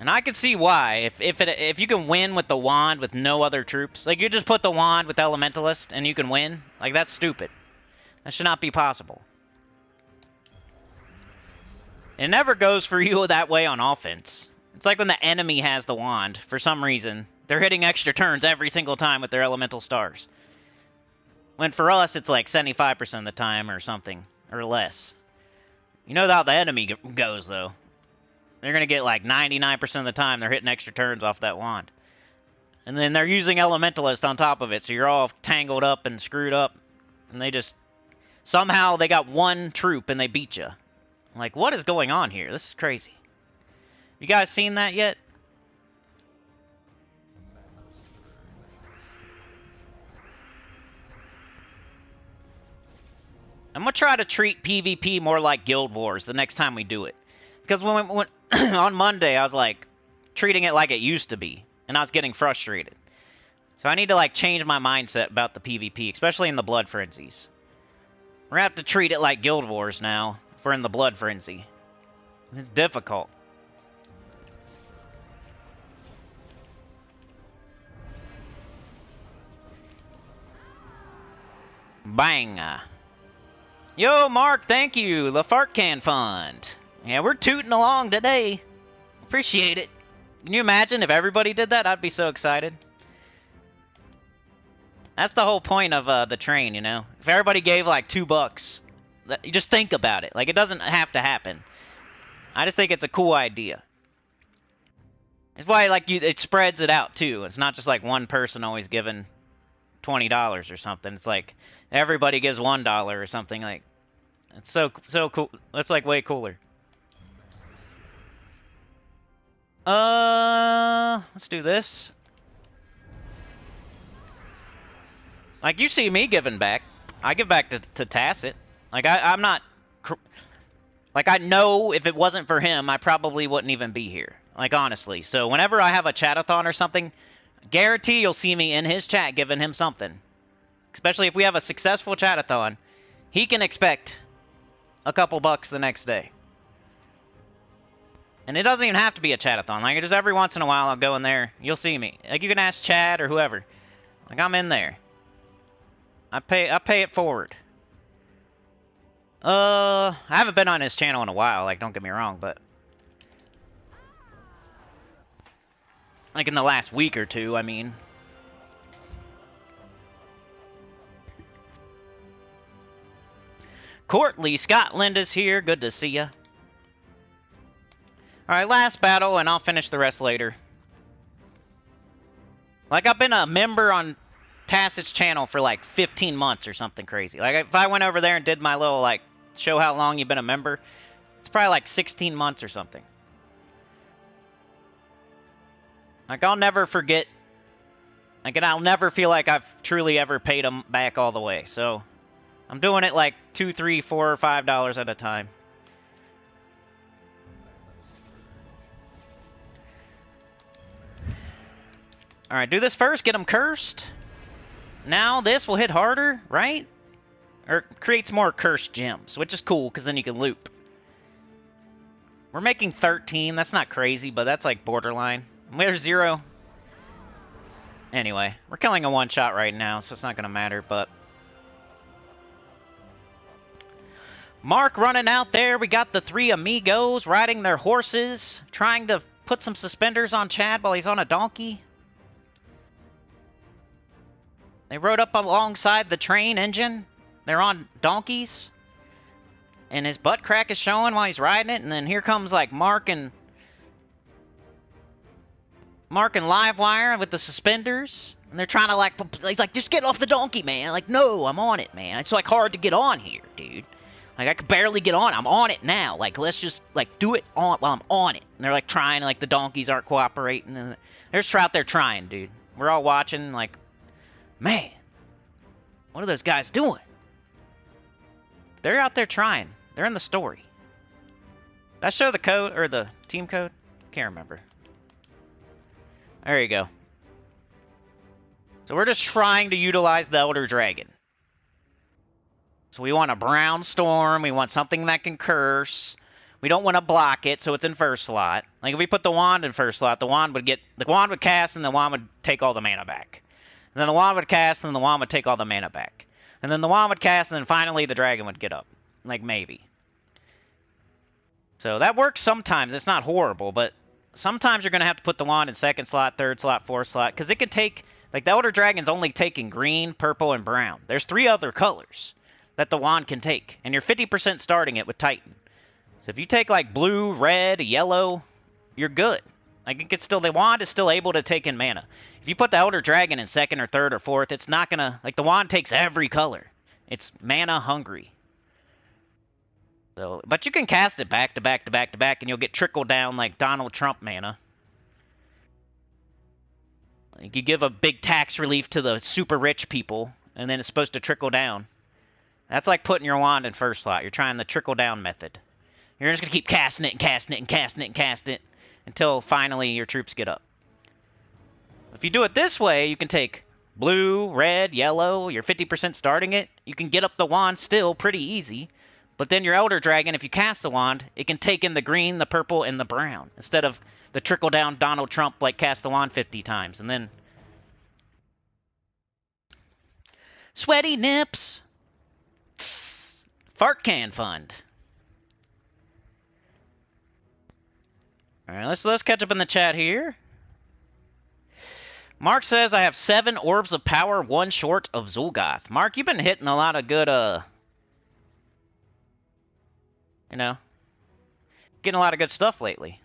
And I can see why. If you can win with the wand with no other troops. Like, you just put the wand with Elementalist and you can win. Like, that's stupid. That should not be possible. It never goes for you that way on offense. It's like when the enemy has the wand. For some reason, they're hitting extra turns every single time with their elemental stars. When for us, it's like 75% of the time or something, or less. You know how the enemy goes, though. They're going to get like 99% of the time they're hitting extra turns off that wand. And then they're using Elementalist on top of it, so you're all tangled up and screwed up. And they just... Somehow they got one troop and they beat you. Like, what is going on here? This is crazy. You guys seen that yet? I'm going to try to treat PvP more like Guild Wars the next time we do it. Because when on Monday, I was like treating it like it used to be. And I was getting frustrated. So I need to like change my mindset about the PvP, especially in the Blood Frenzies. We're going to have to treat it like Guild Wars now if we're in the Blood Frenzy. It's difficult. Bang. Yo, Mark, thank you. The Fart Can Fund. Yeah, we're tooting along today. Appreciate it. Can you imagine if everybody did that? I'd be so excited. That's the whole point of the train, you know? If everybody gave like $2, you just think about it. Like, it doesn't have to happen. I just think it's a cool idea. It's why, like, it spreads it out, too. It's not just like one person always giving $20 or something. It's like everybody gives $1 or something. Like, it's so cool. That's like way cooler. Let's do this. Like, you see me giving back. I give back to Tacit. Like, I'm not... Like, I know if it wasn't for him, I probably wouldn't even be here. Like, honestly. So, whenever I have a chatathon or something, guarantee you'll see me in his chat giving him something. Especially if we have a successful chatathon. He can expect a couple bucks the next day. And it doesn't even have to be a chatathon. Like, just every once in a while, I'll go in there. You'll see me. Like, you can ask Chad or whoever. Like, I'm in there. I pay it forward. I haven't been on his channel in a while, like, don't get me wrong, but... Like, in the last week or two, I mean. Courtly Scotland is here. Good to see ya. Alright, last battle, and I'll finish the rest later. Like, I've been a member on Tacit's channel for like 15 months or something crazy. Like, if I went over there and did my little, like, show how long you've been a member, it's probably like 16 months or something. Like, I'll never forget. Like, and I'll never feel like I've truly ever paid them back all the way. So, I'm doing it like $2, $3, $4, or $5 at a time. Alright, do this first. Get them cursed. Now this will hit harder, right? Or creates more cursed gems, which is cool, because then you can loop. We're making 13. That's not crazy, but that's like borderline. There's 0. Anyway, we're killing a one-shot right now, so it's not going to matter, but... Mark running out there. We got the 3 amigos riding their horses, trying to put some suspenders on Chad while he's on a donkey. They rode up alongside the train engine. They're on donkeys. And his butt crack is showing while he's riding it. And then here comes, like, Mark and Livewire with the suspenders. And they're trying to, like, just get off the donkey, man. Like, no, I'm on it, man. It's, like, hard to get on here, dude. Like, I could barely get on. I'm on it now. Like, let's just, like, do it while I'm on it. And they're, like, trying. Like, the donkeys aren't cooperating. And they're just out there trying, dude. We're all watching, like... Man, what are those guys doing? They're out there trying. They're in the story. Did I show the code, or the team code? Can't remember. There you go. So we're just trying to utilize the Elder Dragon. So we want a Brown Storm. We want something that can curse. We don't want to block it, so it's in first slot. Like, if we put the wand in first slot, the wand would cast, and the wand would take all the mana back. And then the wand would cast, and then the wand would take all the mana back. And then the wand would cast, and then finally the dragon would get up. Like, maybe. So that works sometimes. It's not horrible, but sometimes you're going to have to put the wand in second slot, third slot, fourth slot, because it can take, like the Elder Dragon's only taking green, purple, and brown. There's 3 other colors that the wand can take, and you're 50% starting it with Titan. So if you take like blue, red, yellow, you're good. Like it could still, the wand is still able to take in mana. If you put the Elder Dragon in second or third or fourth, it's not going to, like the wand takes every color. It's mana hungry. So, but you can cast it back to back to back to back, and you'll get trickle down like Donald Trump mana. Like you give a big tax relief to the super rich people, and then it's supposed to trickle down. That's like putting your wand in first slot. You're trying the trickle down method. You're just gonna keep casting it and casting it and casting it and casting it until finally your troops get up. If you do it this way, you can take blue, red, yellow. You're 50% starting it. You can get up the wand still pretty easy. But then your Elder Dragon, if you cast the wand, it can take in the green, the purple, and the brown. Instead of the trickle-down Donald Trump, like, cast the wand 50 times. And then... Sweaty nips! Fart can fund. Alright, let's catch up in the chat here. Mark says, I have 7 orbs of power, 1 short of Zul'Goth. Mark, you've been hitting a lot of good, you know, getting a lot of good stuff lately.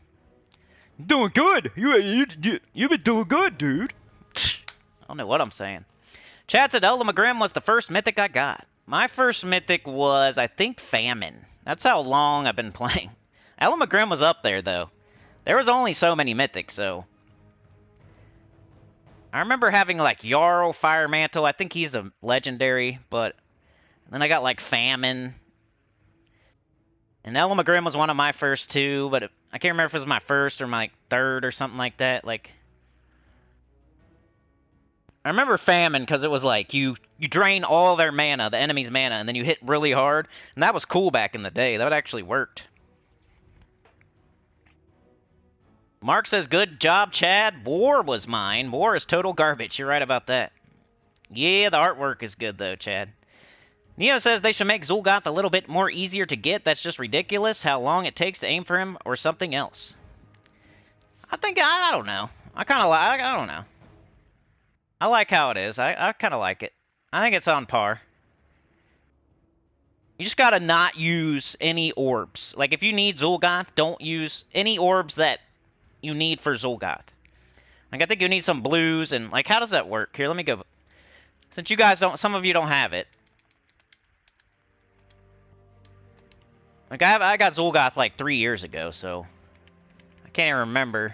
Doing good. You've been doing good, dude. I don't know what I'm saying. Chad said Elda McGrim was the first mythic I got. My first mythic was, I think, Famine. That's how long I've been playing. Elda McGrim was up there, though. There was only so many mythics, so... I remember having, like, Jarl Fire Mantle. I think he's a legendary, but... Then I got, like, Famine... And Elda McGrim was one of my first 2, but I can't remember if it was my first or my third or something like that. Like, I remember Famine because it was like you drain all their mana, the enemy's mana, and then you hit really hard. And that was cool back in the day. That actually worked. Mark says, good job, Chad. War was mine. War is total garbage. You're right about that. Yeah, the artwork is good, though, Chad. Neo says they should make Zul'Goth a little bit more easier to get. That's just ridiculous how long it takes to aim for him or something else. I don't know. I don't know. I like how it is. I kind of like it. I think it's on par. You just gotta not use any orbs. Like, if you need Zul'Goth, don't use any orbs that you need for Zul'Goth. Like, I think you need some blues and, like, how does that work? Here, let me go. Since you guys don't, some of you don't have it. Like, I got Zul'Goth like 3 years ago, so I can't even remember.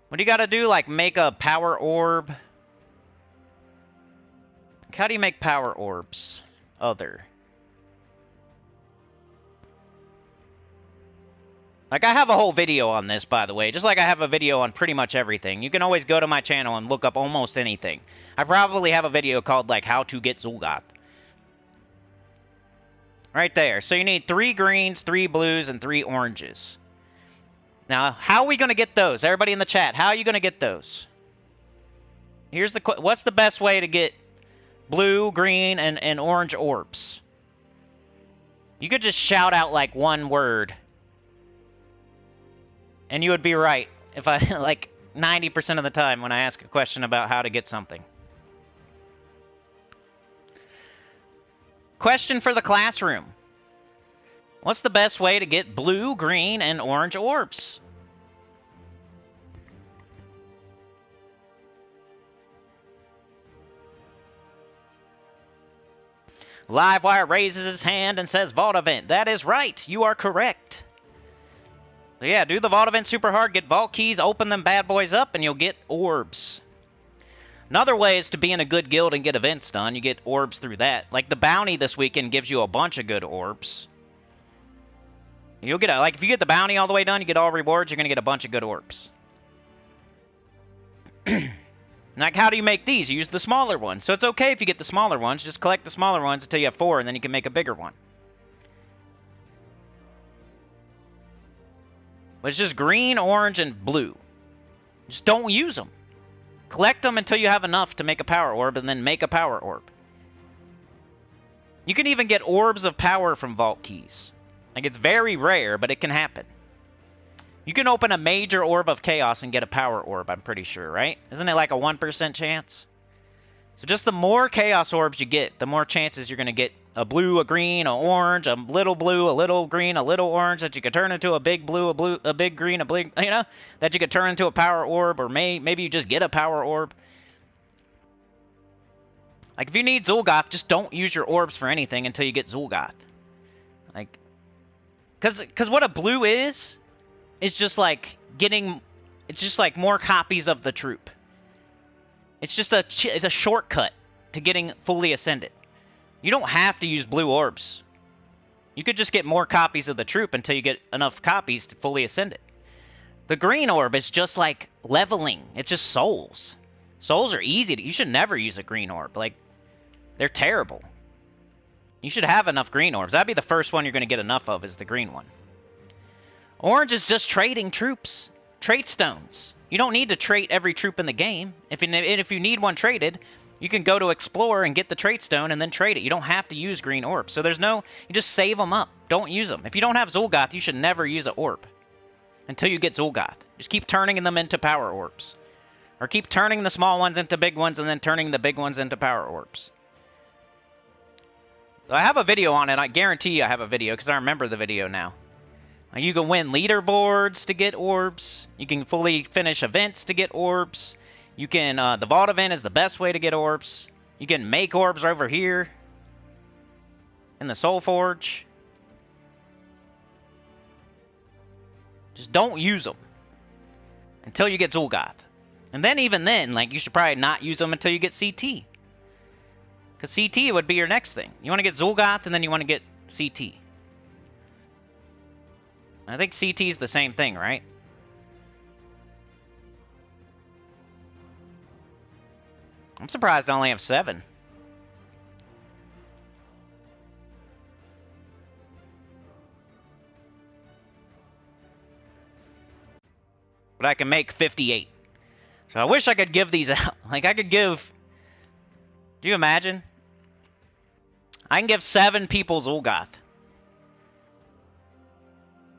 What do you gotta do? Like, make a power orb? Like, how do you make power orbs? Other. Like, I have a whole video on this, by the way. Just like I have a video on pretty much everything. You can always go to my channel and look up almost anything. I probably have a video called, like, how to get Zul'Goth. Right there. So you need 3 greens, 3 blues, and 3 oranges. Now, how are we going to get those? Everybody in the chat, how are you going to get those? Here's the what's the best way to get blue, green, and orange orbs? You could just shout out like one word. And you would be right. If I, like, 90% of the time when I ask a question about how to get something. Question for the classroom. What's the best way to get blue, green, and orange orbs? Livewire raises his hand and says Vault Event. That is right. You are correct. So yeah, do the Vault Event super hard, get Vault Keys, open them bad boys up, and you'll get orbs. Another way is to be in a good guild and get events done. You get orbs through that. Like, the bounty this weekend gives you a bunch of good orbs. You'll get, like, if you get the bounty all the way done, you get all rewards, you're going to get a bunch of good orbs. Like, how do you make these? You use the smaller ones. So it's okay if you get the smaller ones. Just collect the smaller ones until you have 4, and then you can make a bigger one. But it's just green, orange, and blue. Just don't use them. Collect them until you have enough to make a power orb, and then make a power orb. You can even get orbs of power from Vault Keys. Like, it's very rare, but it can happen. You can open a major orb of chaos and get a power orb, I'm pretty sure, right? Isn't it like a 1% chance? So just the more chaos orbs you get, the more chances you're going to get a blue, a green, a orange, a little blue, a little green, a little orange that you could turn into a big blue, a big green, a big, you know, that you could turn into a power orb, or maybe you just get a power orb. Like, if you need Zul'Goth, just don't use your orbs for anything until you get Zul'Goth. Like, because what a blue is just like getting, it's just like more copies of the troop. It's just it's a shortcut to getting fully ascended. You don't have to use blue orbs. You could just get more copies of the troop until you get enough copies to fully ascend it. The green orb is just like leveling. It's just souls. Souls are easy. You should never use a green orb. Like, they're terrible. You should have enough green orbs. That'd be the first one you're going to get enough of, is the green one. Orange is just trading troops. Trait stones. You don't need to trait every troop in the game. If you need one traded, you can go to Explore and get the trait stone and then trade it. You don't have to use green orbs. So there's no... You just save them up. Don't use them. If you don't have Zul'Goth, you should never use an orb until you get Zul'Goth. Just keep turning them into power orbs. Or keep turning the small ones into big ones and then turning the big ones into power orbs. So I have a video on it. I guarantee you I have a video because I remember the video now. You can win leaderboards to get orbs. You can fully finish events to get orbs. You can, the Vault event is the best way to get orbs. You can make orbs over here in the Soul Forge. Just don't use them until you get Zul'Goth. And then even then, like, you should probably not use them until you get CT. Because CT would be your next thing. You want to get Zul'Goth and then you want to get CT. I think CT is the same thing, right? I'm surprised I only have 7. But I can make 58. So I wish I could give these out. Like, I could give... Do you imagine? I can give 7 people Zul'Goth.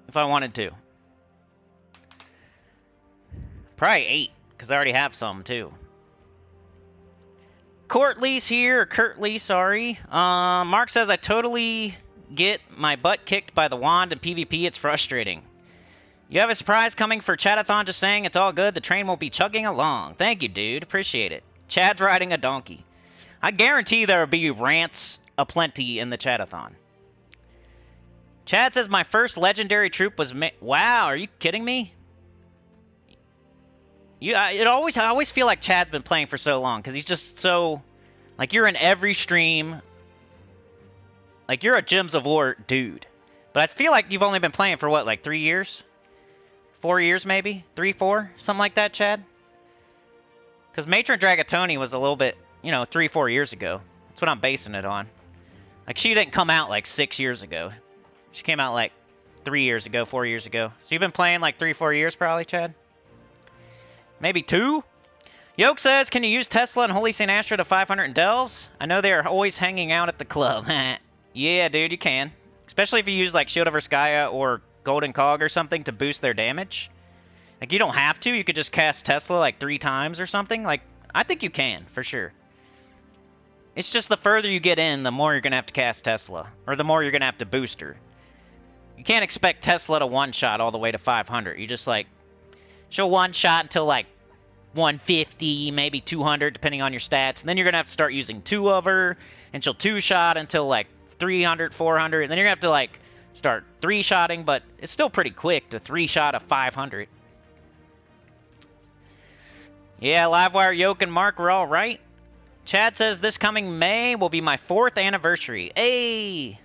If I wanted to. Probably 8, because I already have some, too. Courtlee's here, or Kurtley, sorry. Mark says, I totally get my butt kicked by the wand in PvP. It's frustrating. You have a surprise coming for Chadathon, just saying it's all good. The train will be chugging along. Thank you, dude. Appreciate it. Chad's riding a donkey. I guarantee there will be rants aplenty in the Chadathon. Chad says, my first legendary troop was... Wow, are you kidding me? I always feel like Chad's been playing for so long, because he's just so... Like, you're in every stream. Like, you're a Gems of War dude. But I feel like you've only been playing for, what, like 3 years? 4 years, maybe? 3, 4? Something like that, Chad? Because Matron Dragatoni was a little bit, 3, 4 years ago. That's what I'm basing it on. Like, she didn't come out, like, 6 years ago. She came out like 3 years ago, 4 years ago. So you've been playing like 3, 4 years probably, Chad? Maybe 2? Yoke says, can you use Tesla and Holy St. Astra to 500 in Delves? I know they are always hanging out at the club. Yeah, dude, you can. Especially if you use like Shield of Erskaya or Golden Cog or something to boost their damage. Like, you don't have to. You could just cast Tesla like 3 times or something. Like, I think you can, for sure. It's just the further you get in, the more you're going to have to cast Tesla. Or the more you're going to have to boost her. You can't expect Tesla to one-shot all the way to 500. You just, like, she'll one-shot until, like, 150, maybe 200, depending on your stats. And then you're going to have to start using 2 of her. And she'll 2-shot until, like, 300, 400. And then you're going to have to, like, start 3-shotting. But it's still pretty quick to 3-shot a 500. Yeah, Livewire, Yoke, and Mark were all right. Chad says this coming May will be my 4th anniversary. Hey!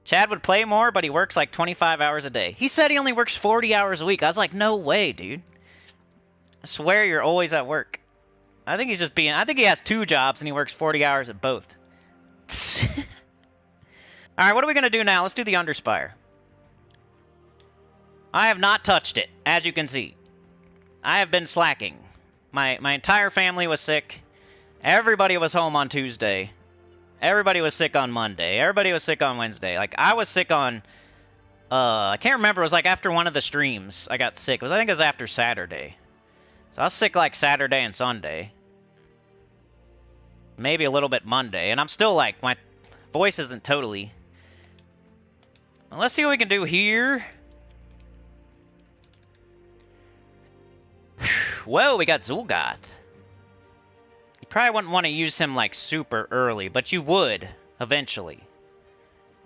Chad would play more, but he works like 25 hours a day. He said he only works 40 hours a week. I was like, no way, dude. I swear you're always at work. I think he's just being... I think he has 2 jobs and he works 40 hours at both. Alright, what are we going to do now? Let's do the Underspire. I have not touched it, as you can see. I have been slacking. My entire family was sick. Everybody was home on Tuesday. Everybody was sick on Monday. Everybody was sick on Wednesday. Like, I was sick on I can't remember. It was like after one of the streams I got sick. I think it was after Saturday. So I was sick like Saturday and Sunday. Maybe a little bit Monday. And I'm still like, my voice isn't totally... Well, let's see what we can do here. Whoa, we got Zul'Goth. You probably wouldn't want to use him like super early, but you would eventually.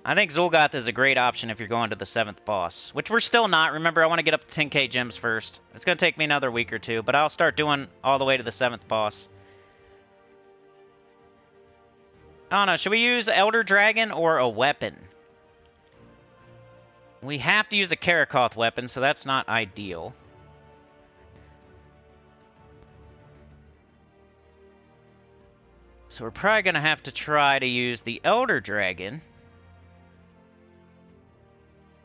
I think Zul'Goth is a great option if you're going to the 7th boss, which we're still not. Remember, I want to get up to 10k gems first. It's going to take me another week or two, but I'll start doing all the way to the 7th boss. I don't know, should we use Elder Dragon or a weapon? We have to use a Karakoth weapon, so that's not ideal. So we're probably going to have to try to use the Elder Dragon.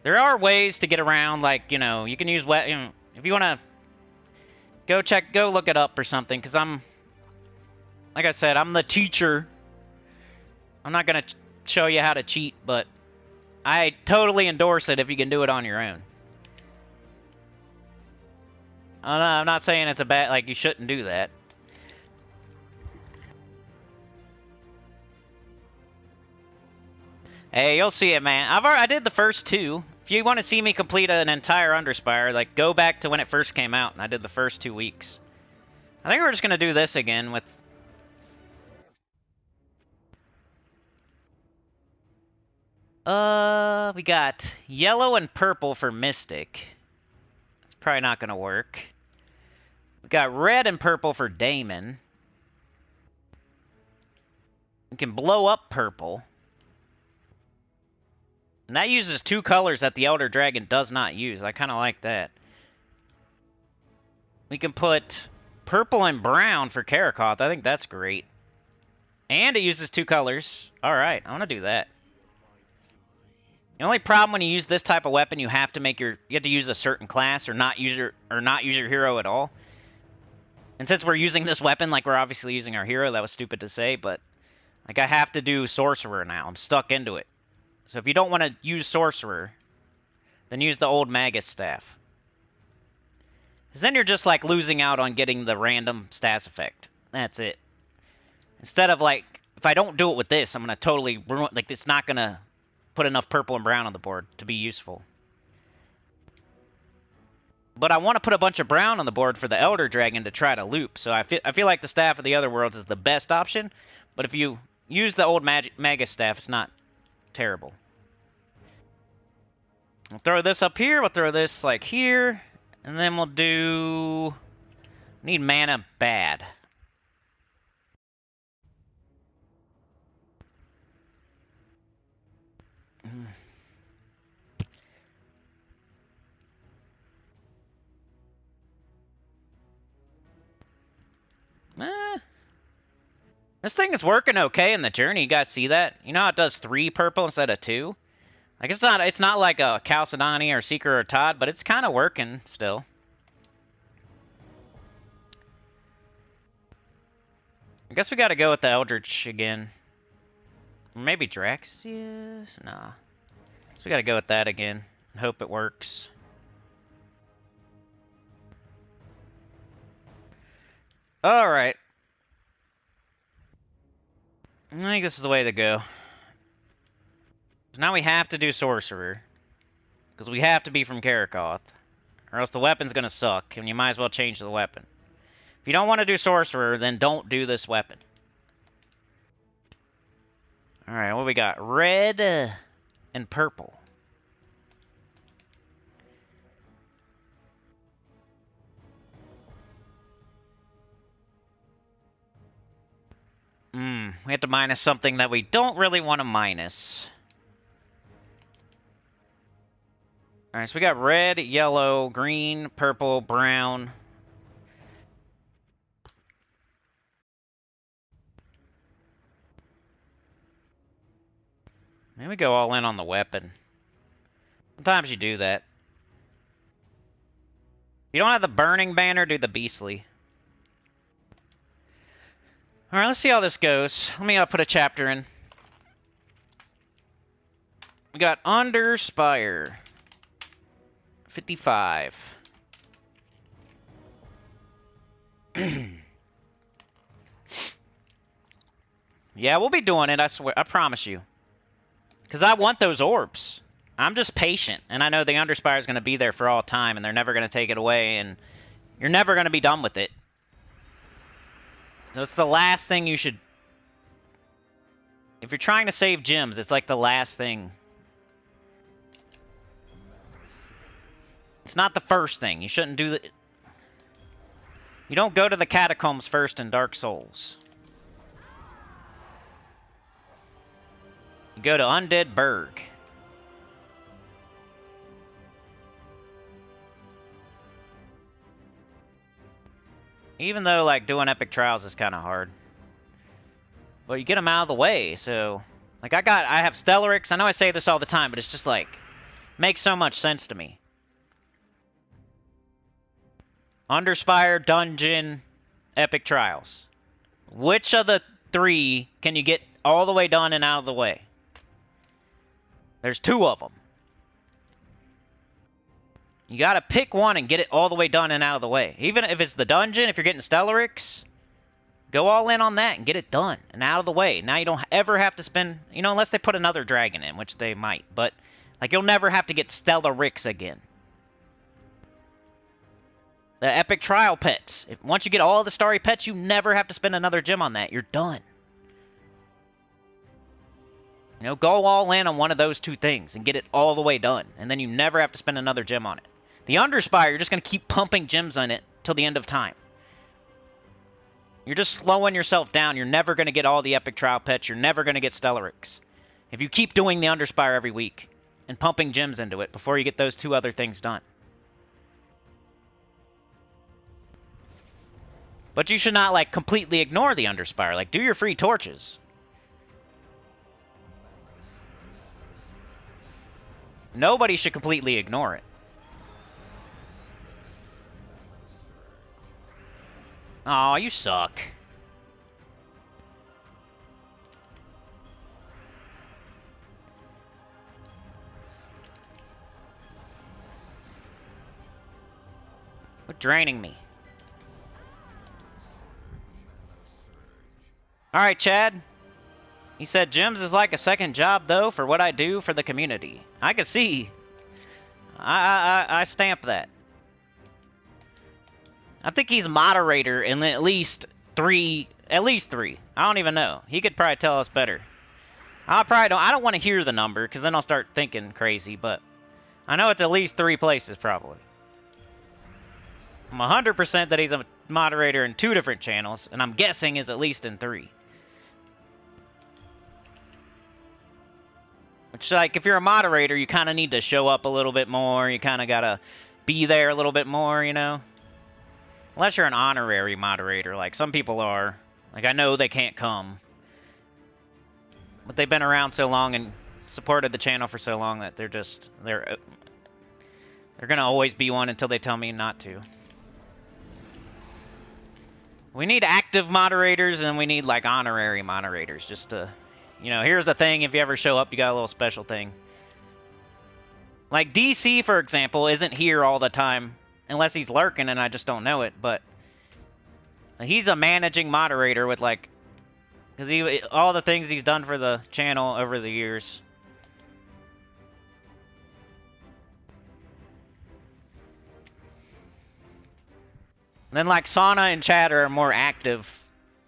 There are ways to get around, like, you know, you can use, if you want to go look it up or something, because like I said, I'm the teacher. I'm not going to show you how to cheat, but I totally endorse it if you can do it on your own. I'm not saying it's a bad, like, you shouldn't do that. Hey, you'll see it, man. I did the first 2. If you want to see me complete an entire Underspire, like, go back to when it first came out, and I did the first 2 weeks. I think we're just going to do this again with... We got yellow and purple for Mystic. It's probably not going to work. We got red and purple for Daemon. We can blow up purple. And that uses 2 colors that the Elder Dragon does not use. I kind of like that. We can put purple and brown for Karakoth. I think that's great. And it uses 2 colors. Alright, I want to do that. The only problem when you use this type of weapon, you have to use a certain class or not use your hero at all. And since we're using this weapon, like we're obviously using our hero, that was stupid to say, but like I have to do Sorcerer now. I'm stuck into it. So if you don't want to use Sorcerer, then use the old Magus Staff. Because then you're just like losing out on getting the random stats effect. That's it. Instead of like, if I don't do it with this, I'm going to totally ruin, like it's not going to put enough purple and brown on the board to be useful. But I want to put a bunch of brown on the board for the Elder Dragon to try to loop. So I feel like the Staff of the Other Worlds is the best option. But if you use the old Magus Staff, it's not terrible. We'll throw this up here. We'll throw this like here. And then we'll do... Need mana bad. This thing is working okay in the journey. You guys see that? You know how it does 3 purple instead of 2? Like it's not like a Chalcedony or Seeker or Todd, but it's kind of working still. I guess we got to go with the Eldritch again. Maybe Draxius? Nah. So we got to go with that again and hope it works. Alright. I think this is the way to go. Now we have to do Sorcerer. Because we have to be from Karakoth. Or else the weapon's going to suck, and you might as well change the weapon. If you don't want to do Sorcerer, then don't do this weapon. Alright, what we got? Red and purple. We have to minus something that we don't really want to minus. Alright, so we got red, yellow, green, purple, brown. Maybe we go all in on the weapon. Sometimes you do that. If you don't have the burning banner, do the beastly. Alright, let's see how this goes. Let me put a chapter in. We got Underspire. 55. Yeah, we'll be doing it, I swear. I promise you. Because I want those orbs. I'm just patient, and I know the Underspire is going to be there for all time, and they're never going to take it away, and you're never going to be done with it. So it's the last thing you should... If you're trying to save gems, it's like the last thing. It's not the first thing. You shouldn't do the... You don't go to the catacombs first in Dark Souls. You go to Undead Burg. Even though, like, doing epic trials is kind of hard. But you get them out of the way, so... Like, I have Stellarix. I know I say this all the time, but it's just, like... Makes so much sense to me. Underspire, Dungeon, Epic Trials. Which of the 3 can you get all the way done and out of the way? There's 2 of them. You gotta pick one and get it all the way done and out of the way. Even if it's the dungeon, if you're getting Stellarix, go all in on that and get it done and out of the way. Now you don't ever have to spend, you know, unless they put another dragon in, which they might. But, like, you'll never have to get Stellarix again. The epic trial pets. Once you get all the starry pets, you never have to spend another gem on that. You're done. You know, go all in on one of those 2 things and get it all the way done. And then you never have to spend another gem on it. The Underspire, you're just going to keep pumping gems on it till the end of time. You're just slowing yourself down. You're never going to get all the epic trial pets. You're never going to get Stellarix. If you keep doing the Underspire every week and pumping gems into it before you get those 2 other things done. But you should not, like, completely ignore the Underspire. Like, do your free torches. Nobody should completely ignore it. Aw, you suck. Quit draining me. Alright, Chad. He said, Gems is like a second job, though, for what I do for the community. I can see. I stamp that. I think he's moderator in at least 3. At least 3. I don't even know. He could probably tell us better. I don't want to hear the number, because then I'll start thinking crazy, but I know it's at least 3 places, probably. I'm 100% that he's a moderator in 2 different channels, and I'm guessing is at least in 3. Which, like, if you're a moderator, you kind of need to show up a little bit more. You kind of got to be there a little bit more, you know? Unless you're an honorary moderator, like some people are. Like, I know they can't come. But they've been around so long and supported the channel for so long that they're going to always be one until they tell me not to. We need active moderators, and we need, like, honorary moderators, just to... You know, here's the thing, if you ever show up, you got a little special thing. Like, DC, for example, isn't here all the time, unless he's lurking and I just don't know it, but... He's a managing moderator with, like... Because all the things he's done for the channel over the years. Then, like, Sauna and Chatter are more active,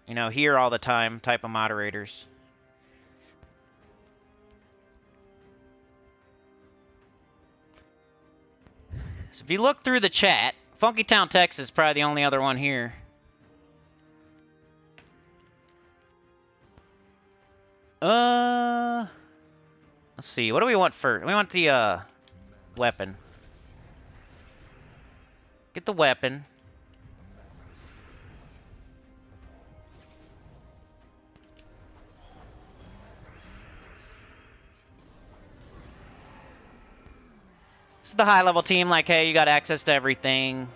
you know, here all the time type of moderators. So if you look through the chat, Funky Town Texas is probably the only other one here. Let's see. What do we want first? We want the, weapon. Get the weapon. This is the high-level team, like, hey, you got access to everything.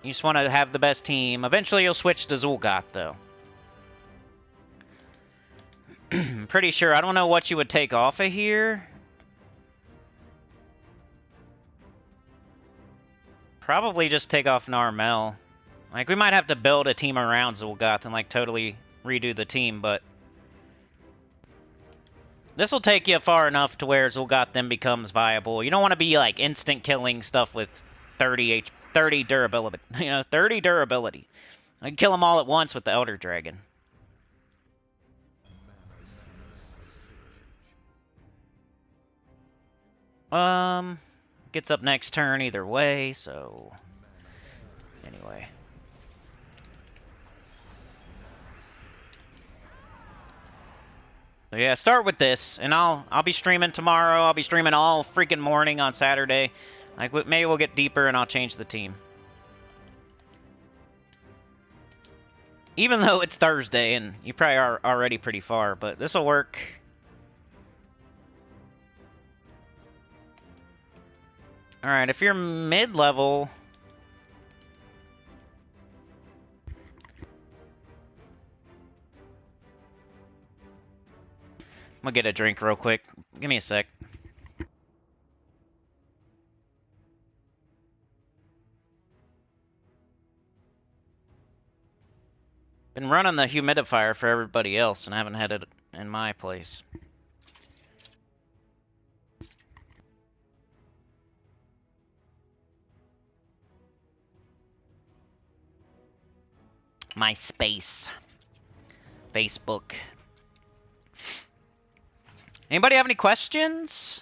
You just want to have the best team. Eventually, you'll switch to Zul'Goth, though. I'm pretty sure. I don't know what you would take off of here. Probably just take off Narmel. Like, we might have to build a team around Zul'Goth and, like, totally redo the team, but... This will take you far enough to where Zul'Goth then becomes viable. You don't want to be, like, instant killing stuff with 30 durability. You know, 30 durability. I can kill them all at once with the Elder Dragon. Gets up next turn either way, so... Anyway. So yeah, start with this, and I'll be streaming tomorrow. I'll be streaming all freaking morning on Saturday. Like, maybe we'll get deeper and I'll change the team. Even though it's Thursday and you probably are already pretty far, but this will work. Alright, if you're mid-level... I'm gonna get a drink real quick. Give me a sec. Been running the humidifier for everybody else, and I haven't had it in my place. My space. Facebook. Anybody have any questions?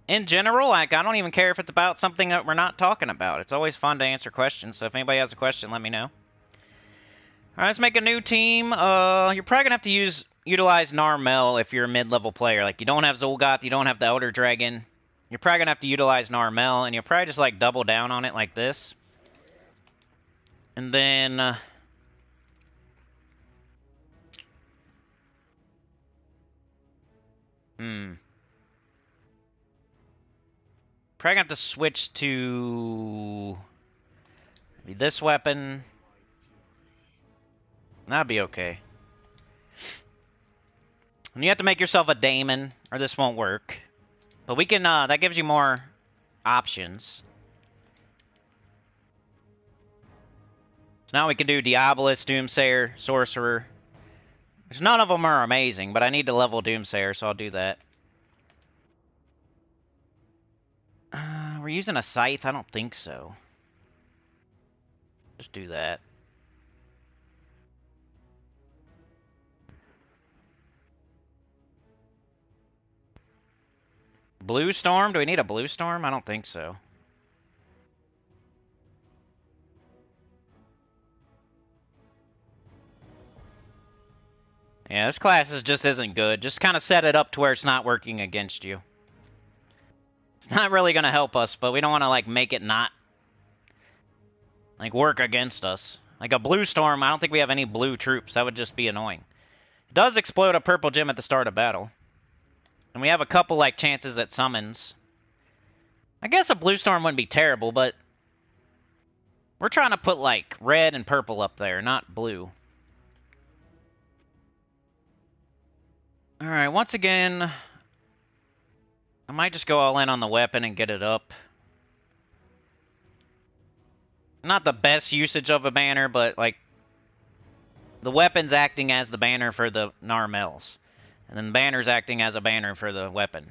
In general, like, I don't even care if it's about something that we're not talking about. It's always fun to answer questions, so if anybody has a question, let me know. Alright, let's make a new team. You're probably gonna have to utilize Narmel if you're a mid-level player. Like, you don't have Zul'Goth, you don't have the Elder Dragon. You're probably gonna have to utilize Narmel, and you'll probably just, like, double down on it like this. And then... Probably gonna have to switch to... maybe this weapon. That'd be okay. And you have to make yourself a daemon, or this won't work. But we can, that gives you more options. So now we can do Diabolist, Doomsayer, Sorcerer. Which none of them are amazing, but I need to level Doomsayer, so I'll do that. We're using a Scythe? I don't think so. Just do that. Blue Storm? Do we need a Blue Storm? I don't think so. Yeah, this class just isn't good. Just kind of set it up to where it's not working against you. It's not really going to help us, but we don't want to, like, make it not, like, work against us. Like a Blue Storm, I don't think we have any blue troops. That would just be annoying. It does explode a purple gem at the start of battle. And we have a couple, like, chances at summons. I guess a Blue Storm wouldn't be terrible, but... we're trying to put, like, red and purple up there, not blue. Alright, once again... I might just go all in on the weapon and get it up. Not the best usage of a banner, but, like... the weapon's acting as the banner for the Narmels. And then the banner's acting as a banner for the weapon.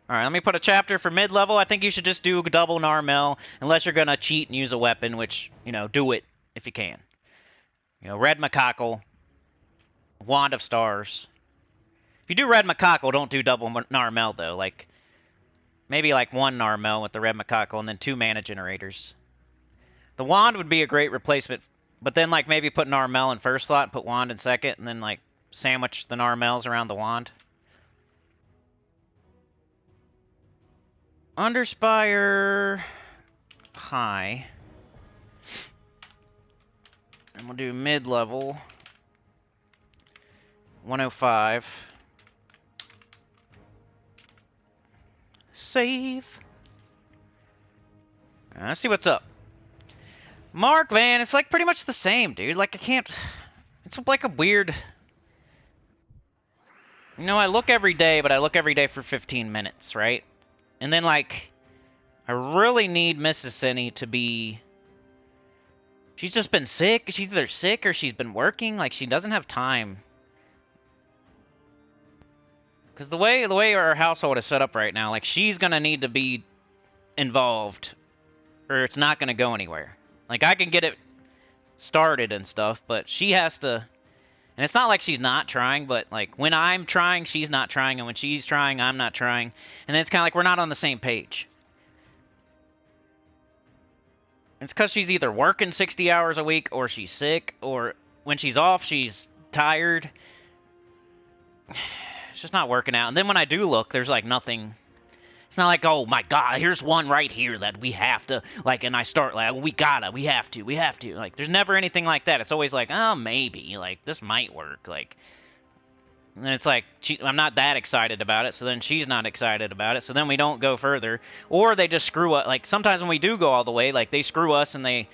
Alright, let me put a chapter for mid-level. I think you should just do double Narmel, unless you're gonna cheat and use a weapon, which, you know, do it if you can. You know, Red Macaco, Wand of Stars. If you do Red Macaco, don't do double Narmel, though. Like, maybe like one Narmel with the Red Macaco and then 2 mana generators. The Wand would be a great replacement. But then, like, maybe put Narmel in first slot and put Wand in second, and then, like, sandwich the Narmels around the Wand. Underspire high. And we'll do mid-level. 105. Save. Let's see what's up. Mark, man, it's like pretty much the same, dude. Like, I can't... it's like a weird... You know, I look every day, but I look every day for 15 minutes, right? And then, like, I really need Mrs. Sinny to be... She's just been sick. She's either sick or she's been working. Like, she doesn't have time. Because the way our household is set up right now, like, she's going to need to be involved, or it's not going to go anywhere. Like, I can get it started and stuff, but she has to... And it's not like she's not trying, but, like, when I'm trying, she's not trying, and when she's trying, I'm not trying. And then it's kind of like we're not on the same page. It's because she's either working 60 hours a week, or she's sick, or when she's off, she's tired. It's just not working out. And then when I do look, there's, like, nothing... It's not like, oh, my God, here's one right here that we have to, like, and I start, like, we have to. Like, there's never anything like that. It's always like, oh, maybe, like, this might work, like, and it's like, I'm not that excited about it, so then she's not excited about it, so then we don't go further, or they just screw up. Like, sometimes when we do go all the way, like, they screw us and they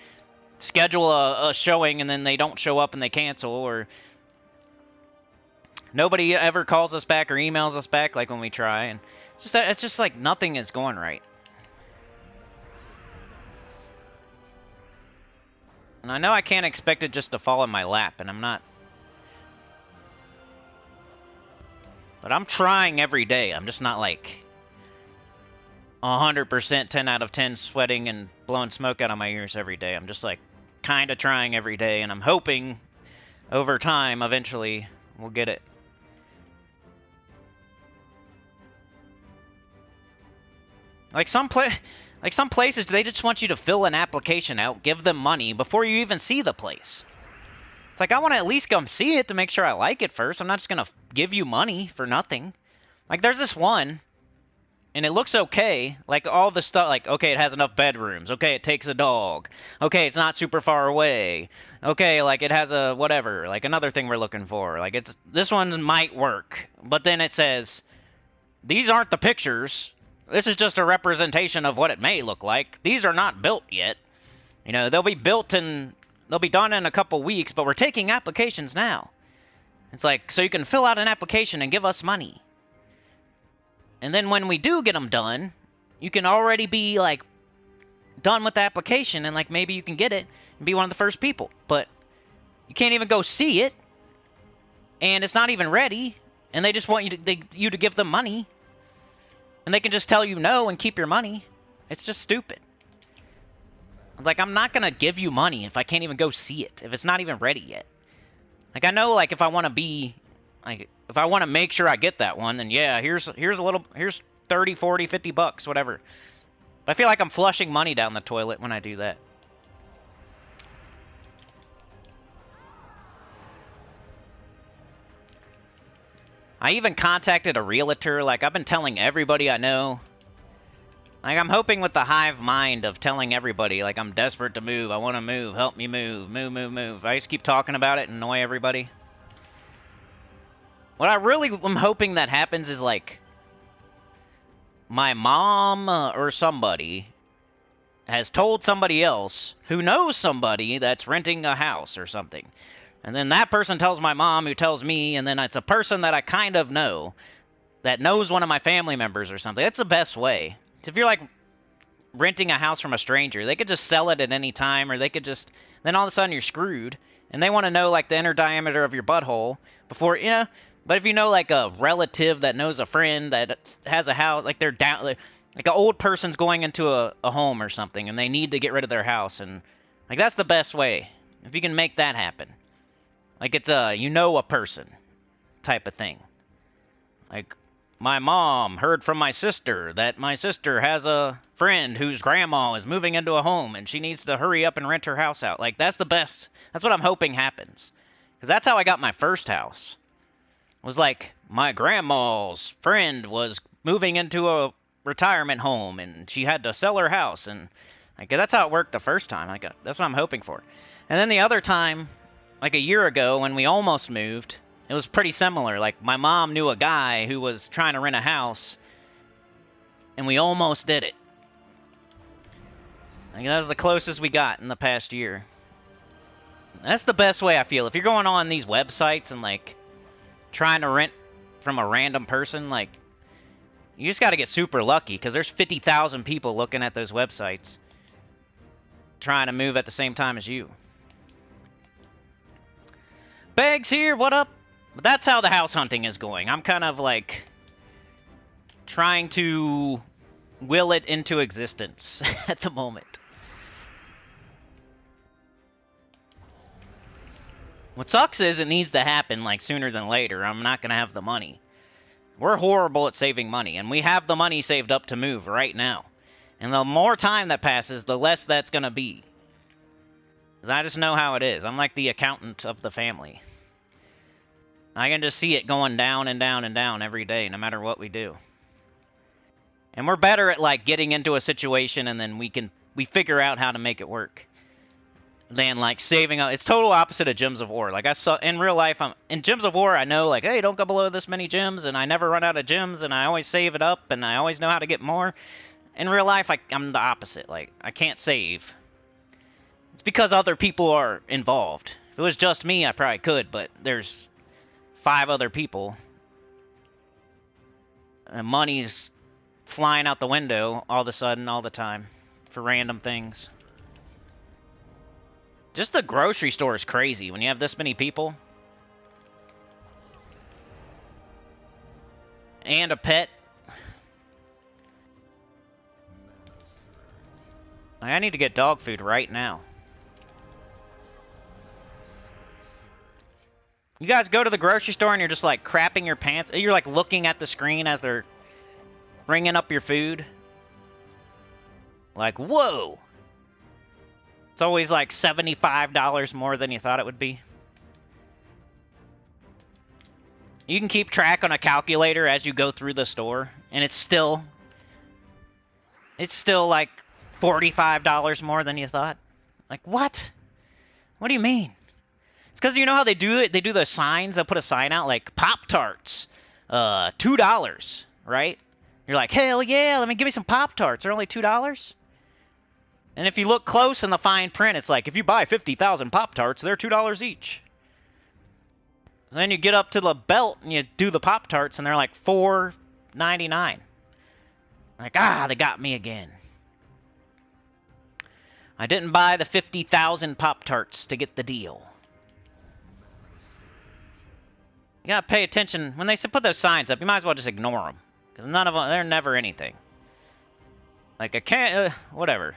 schedule a showing and then they don't show up and they cancel, or nobody ever calls us back or emails us back, like, when we try, and it's just like nothing is going right. And I know I can't expect it just to fall in my lap, and I'm not. But I'm trying every day. I'm just not like 100% 10 out of 10 sweating and blowing smoke out of my ears every day. I'm just like kind of trying every day, and I'm hoping over time, eventually, we'll get it. Like some places, they just want you to fill an application out, give them money before you even see the place. It's like, I want to at least come see it to make sure I like it first. I'm not just going to give you money for nothing. Like, there's this one, and it looks okay. Like, all the stuff, like, okay, it has enough bedrooms. Okay, it takes a dog. Okay, it's not super far away. Okay, like, it has a whatever. Like, another thing we're looking for. Like, this one might work. But then it says, these aren't the pictures. This is just a representation of what it may look like. These are not built yet. You know, they'll be built and they'll be done in a couple weeks, but we're taking applications now. It's like, so you can fill out an application and give us money. And then when we do get them done, you can already be, like, done with the application, and, like, maybe you can get it and be one of the first people. But you can't even go see it, and it's not even ready, and they just want you to give them money. And they can just tell you no and keep your money. It's just stupid. Like, I'm not going to give you money if I can't even go see it, if it's not even ready yet. Like, I know, like, if I want to be, like, if I want to make sure I get that one, then yeah, here's 30, 40, 50 bucks, whatever. But I feel like I'm flushing money down the toilet when I do that. I even contacted a realtor. Like, I've been telling everybody I know. Like, I'm hoping with the hive mind of telling everybody, like, I'm desperate to move. I want to move. Help me move. Move. I just keep talking about it and annoy everybody. What I really am hoping that happens is, like, my mom or somebody has told somebody else who knows somebody that's renting a house or something. And then that person tells my mom, who tells me, and then it's a person that I kind of know that knows one of my family members or something. That's the best way. So if you're, like, renting a house from a stranger, they could just sell it at any time, or they could just... Then all of a sudden you're screwed. And they want to know, like, the inner diameter of your butthole before, you know... But if you know, like, a relative that knows a friend that has a house, like, they're down... Like an old person's going into a home or something, and they need to get rid of their house, and... Like, that's the best way. If you can make that happen. Like, it's a, you know, a person type of thing. Like, my mom heard from my sister that my sister has a friend whose grandma is moving into a home and she needs to hurry up and rent her house out. Like, that's the best. That's what I'm hoping happens. Because that's how I got my first house. It was like, my grandma's friend was moving into a retirement home and she had to sell her house. And, like, that's how it worked the first time. Like, that's what I'm hoping for. And then the other time... Like a year ago when we almost moved, it was pretty similar. Like, my mom knew a guy who was trying to rent a house, and we almost did it. Like, that was the closest we got in the past year. That's the best way I feel. If you're going on these websites and, like, trying to rent from a random person, like, you just got to get super lucky, because there's 50,000 people looking at those websites trying to move at the same time as you. Bags here, what up? But that's how the house hunting is going. I'm kind of like trying to will it into existence at the moment. What sucks is it needs to happen like sooner than later. I'm not going to have the money. We're horrible at saving money, and we have the money saved up to move right now. And the more time that passes, the less that's going to be. Because I just know how it is. I'm like the accountant of the family. I can just see it going down and down and down every day, no matter what we do. And we're better at like getting into a situation and then we figure out how to make it work than like saving up. It's total opposite of Gems of War. Like I saw in real life, in Gems of War, I know like, hey, don't go below this many gems, and I never run out of gems, and I always save it up, and I always know how to get more. In real life, I'm the opposite. Like I can't save. It's because other people are involved. If it was just me, I probably could, but there's 5 other people. And money's flying out the window all of a sudden, all the time, for random things. Just the grocery store is crazy when you have this many people. And a pet. I need to get dog food right now. You guys go to the grocery store and you're just like crapping your pants. You're like looking at the screen as they're ringing up your food. Like, whoa. It's always like $75 more than you thought it would be. You can keep track on a calculator as you go through the store, and it's still like $45 more than you thought. Like, what? What do you mean? It's because you know how they do it? They do the signs. They'll put a sign out like Pop-Tarts, $2, right? You're like, hell yeah, give me some Pop-Tarts. They're only $2. And if you look close in the fine print, it's like, if you buy 50,000 Pop-Tarts, they're $2 each. So then you get up to the belt and you do the Pop-Tarts, and they're like $4.99. Like, they got me again. I didn't buy the 50,000 Pop-Tarts to get the deal. You gotta pay attention. When they put those signs up, you might as well just ignore them. Because none of them, they're never anything. Like, I can't, whatever.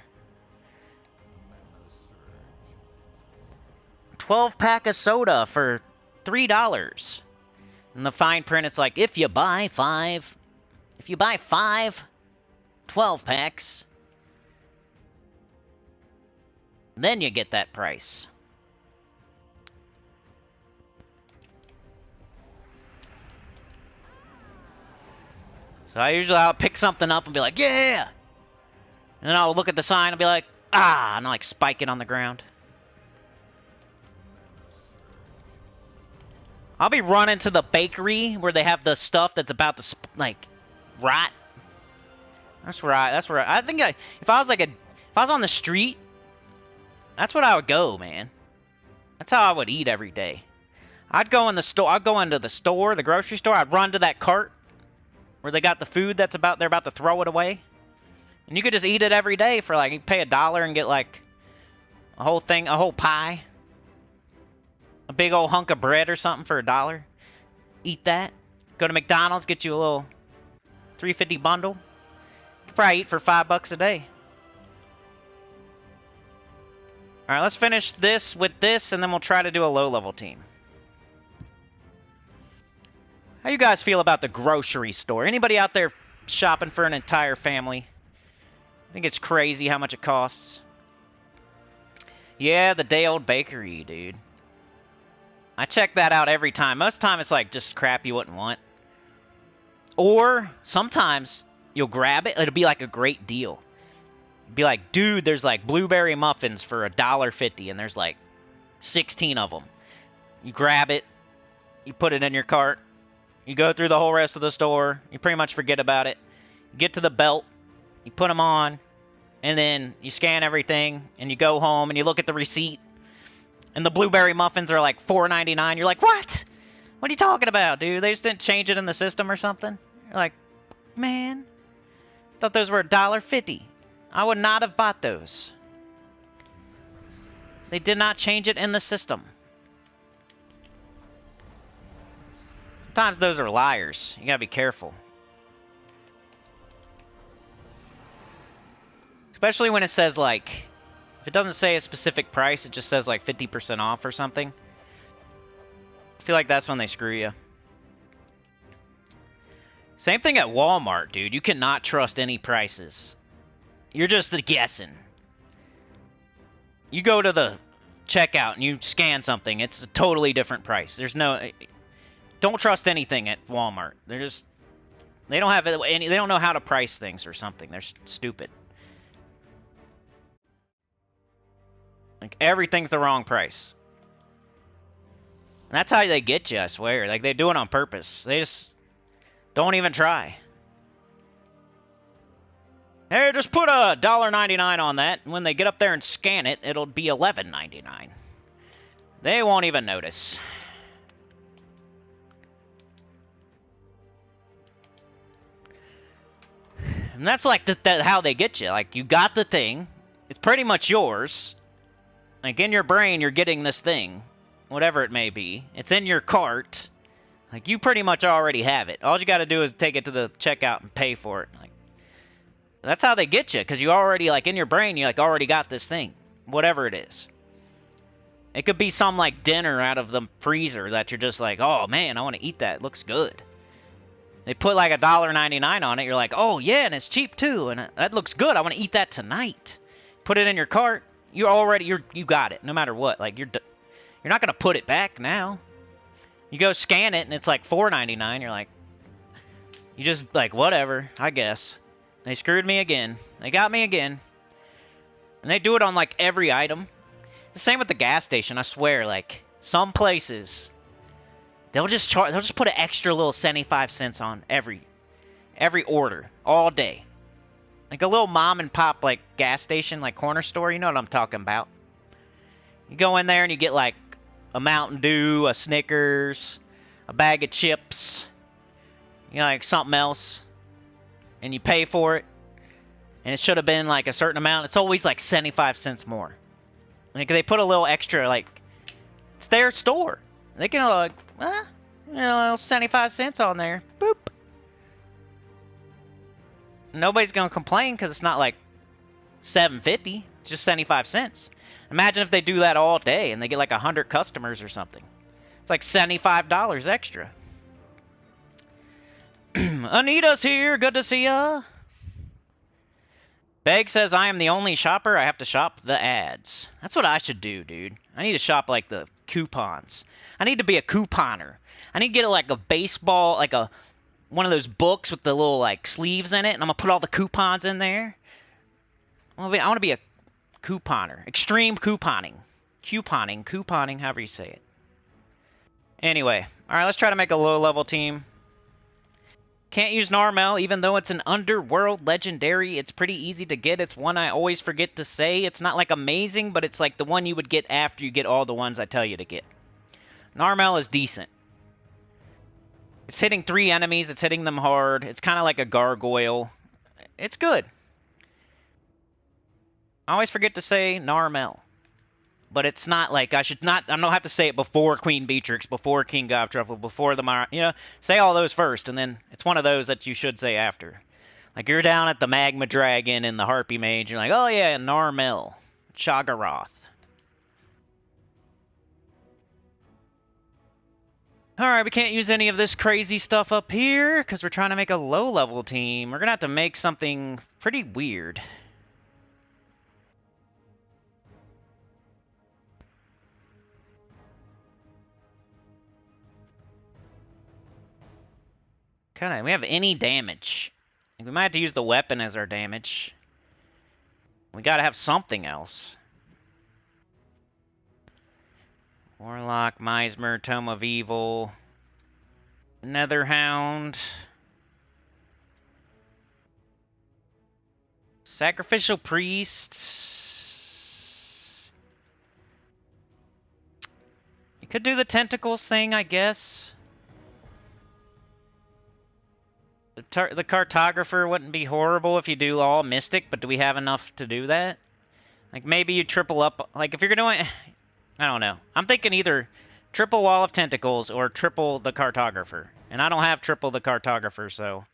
12-pack of soda for $3. In the fine print, it's like, if you buy 5 12-packs, then you get that price. So I'll pick something up and be like, yeah! And then I'll look at the sign and be like, and I'll like spike it on the ground. I'll be running to the bakery where they have the stuff that's about to, rot. That's where I think if I was on the street, that's what I would go, man. That's how I would eat every day. I'd go in the store, the grocery store, I'd run to that cart where they got the food they're about to throw it away. And you could just eat it every day for you pay $1 and get like a whole pie. A big old hunk of bread or something for $1. Eat that. Go to McDonald's, get you a little $3.50 bundle. You could probably eat for $5 a day. Alright, let's finish this with this, and then we'll try to do a low-level team. How you guys feel about the grocery store? Anybody out there shopping for an entire family? I think it's crazy how much it costs. Yeah, the day-old bakery, dude. I check that out every time. Most of the time it's like just crap you wouldn't want. Or sometimes you'll grab it. It'll be like a great deal. It'll be like, dude, there's like blueberry muffins for $1.50 and there's like 16 of them. You grab it. You put it in your cart. You go through the whole rest of the store. You pretty much forget about it. You get to the belt. You put them on. And then you scan everything. And you go home and you look at the receipt. And the blueberry muffins are like $4.99. You're like, what? What are you talking about, dude? They just didn't change it in the system or something? You're like, man, thought those were $1.50. I would not have bought those. They did not change it in the system. Sometimes those are liars. You gotta be careful. Especially when it says, like, if it doesn't say a specific price, it just says, like, 50% off or something. I feel like that's when they screw you. Same thing at Walmart, dude. You cannot trust any prices. You're just guessing. You go to the checkout and you scan something, it's a totally different price. There's no... Don't trust anything at Walmart. They're just... They don't have any... They don't know how to price things or something. They're stupid. Like, everything's the wrong price. And that's how they get you, I swear. Like, they do it on purpose. They just don't even try. Hey, just put a $1.99 on that, and when they get up there and scan it, it'll be $11.99. They won't even notice. And that's like how they get you. Like, you got the thing. It's pretty much yours. Like, in your brain, you're getting this thing. Whatever it may be. It's in your cart. Like, you pretty much already have it. All you gotta do is take it to the checkout and pay for it. Like, that's how they get you, because you already, like, in your brain, you, like, already got this thing. Whatever it is. It could be some, like, dinner out of the freezer that you're just like, oh, man, I want to eat that. It looks good. They put, like, $1.99 on it. You're like, oh, yeah, and it's cheap, too. And that looks good. I want to eat that tonight. Put it in your cart. You got it, no matter what. Like, you're not going to put it back now. You go scan it, and it's, like, $4.99. You're like, you just, like, whatever, I guess. They screwed me again. They got me again. And they do it on, like, every item. The same with the gas station, I swear. Like, some places, they'll just put an extra little 75 cents on every order, all day. Like a little mom and pop, like, gas station, like, corner store. You know what I'm talking about. You go in there and you get, like, a Mountain Dew, a Snickers, a bag of chips, you know, like, something else. And you pay for it, and it should have been, like, a certain amount. It's always, like, 75 cents more. Like, they put a little extra, like, it's their store. They can, like, you know, 75 cents on there. Boop. Nobody's going to complain because it's not, like, $7.50. Just 75 cents. Imagine if they do that all day and they get, like, 100 customers or something. It's like $75 extra. Anita's here. Good to see ya. Beg says, I am the only shopper. I have to shop the ads. That's what I should do, dude. I need to shop, like, the coupons. I need to be a couponer. I need to get, like, a baseball, like, one of those books with the little, like, sleeves in it, and I'm going to put all the coupons in there. I want to be a couponer. Extreme couponing. Couponing, however you say it. Anyway, alright, let's try to make a low-level team. Can't use Narmel, even though it's an Underworld legendary. It's pretty easy to get. It's one I always forget to say. It's not, like, amazing, but it's, like, the one you would get after you get all the ones I tell you to get. Narmel is decent. It's hitting 3 enemies. It's hitting them hard. It's kind of like a gargoyle. It's good. I always forget to say Narmel. But it's not like I don't have to say it before Queen Beatrix, before King Gobtruffle, before the say all those first, and then it's one of those that you should say after. Like, you're down at the Magma Dragon and the Harpy Mage, you're like, oh yeah, Narmel, Shoggoth. Alright, we can't use any of this crazy stuff up here, because we're trying to make a low-level team. We're going to have to make something pretty weird. We have any damage. We might have to use the weapon as our damage. We gotta have something else. Warlock, Mismer, Tome of Evil, Netherhound, Sacrificial Priest. You could do the Tentacles thing, I guess. The cartographer wouldn't be horrible if you do all mystic, but do we have enough to do that? Like, maybe you triple up... Like, if you're doing... I don't know. I'm thinking either triple Wall of Tentacles or triple the cartographer. And I don't have triple the cartographer, so...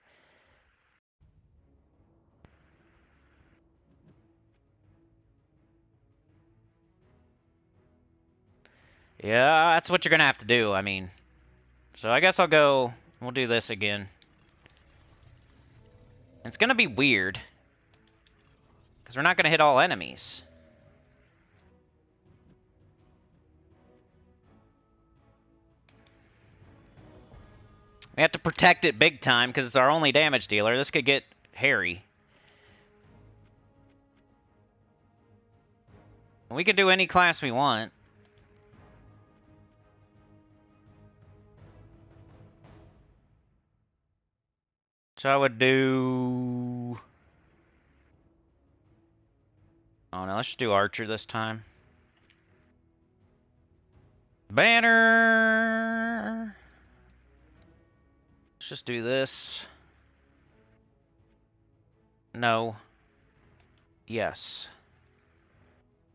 Yeah, that's what you're gonna have to do, I mean. So I guess I'll go... We'll do this again. It's gonna be weird. Because we're not gonna hit all enemies. We have to protect it big time, because it's our only damage dealer. This could get hairy. We can do any class we want. So I would do... Oh no, let's just do Archer this time. Banner! Let's just do this. No. Yes.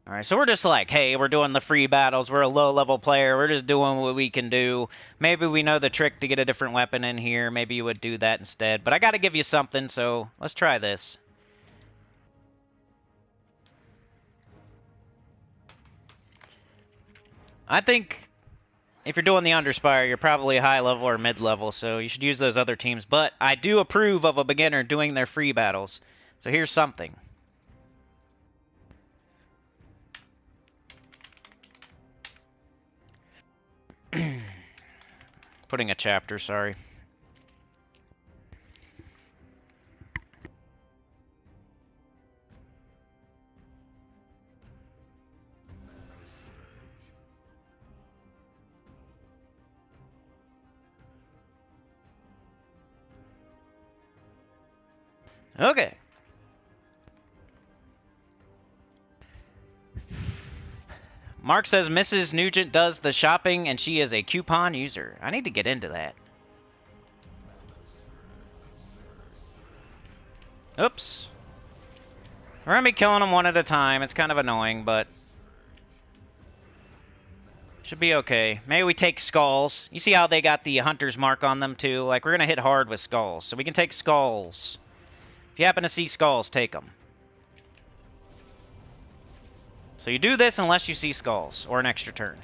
Alright, so we're just like, hey, we're doing the free battles, we're a low-level player, we're just doing what we can do. Maybe we know the trick to get a different weapon in here, maybe you would do that instead. But I gotta give you something, so let's try this. I think if you're doing the Underspire, you're probably high level or mid-level, so you should use those other teams. But I do approve of a beginner doing their free battles. So here's something. Putting a chapter, sorry. Okay. Mark says Mrs. Nugent does the shopping and she is a coupon user. I need to get into that. Oops. We're going to be killing them one at a time. It's kind of annoying, but... should be okay. Maybe we take skulls. You see how they got the hunter's mark on them, too? Like, we're going to hit hard with skulls. So we can take skulls. If you happen to see skulls, take them. So you do this unless you see skulls, or an extra turn.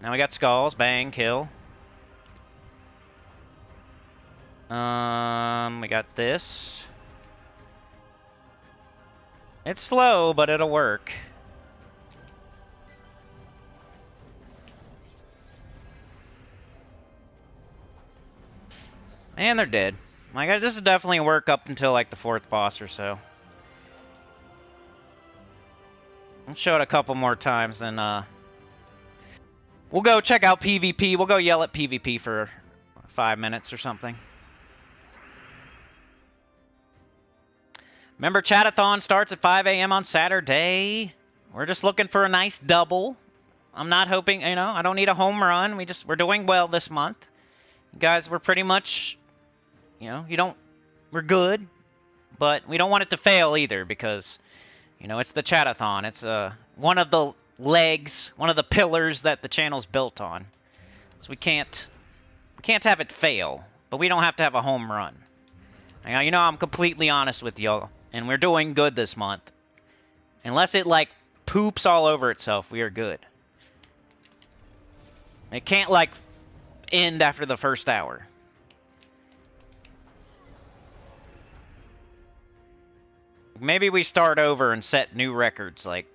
Now we got skulls, bang, kill. We got this. It's slow, but it'll work. And they're dead. Like, this is definitely work up until, like, the 4th boss or so. I'll show it a couple more times, and, we'll go check out PvP. We'll go yell at PvP for 5 minutes or something. Remember, Chatathon starts at 5 a.m. on Saturday. We're just looking for a nice double. I'm not hoping, you know, I don't need a home run. We're doing well this month. You guys, we're pretty much... You know, we're good, but we don't want it to fail either because, you know, it's the Chatathon. It's one of the legs, one of the pillars that the channel's built on. So we can't have it fail, but we don't have to have a home run. Now, you know, I'm completely honest with y'all, and we're doing good this month. Unless it, like, poops all over itself, we are good. It can't, like, end after the first hour. Maybe we start over and set new records, like...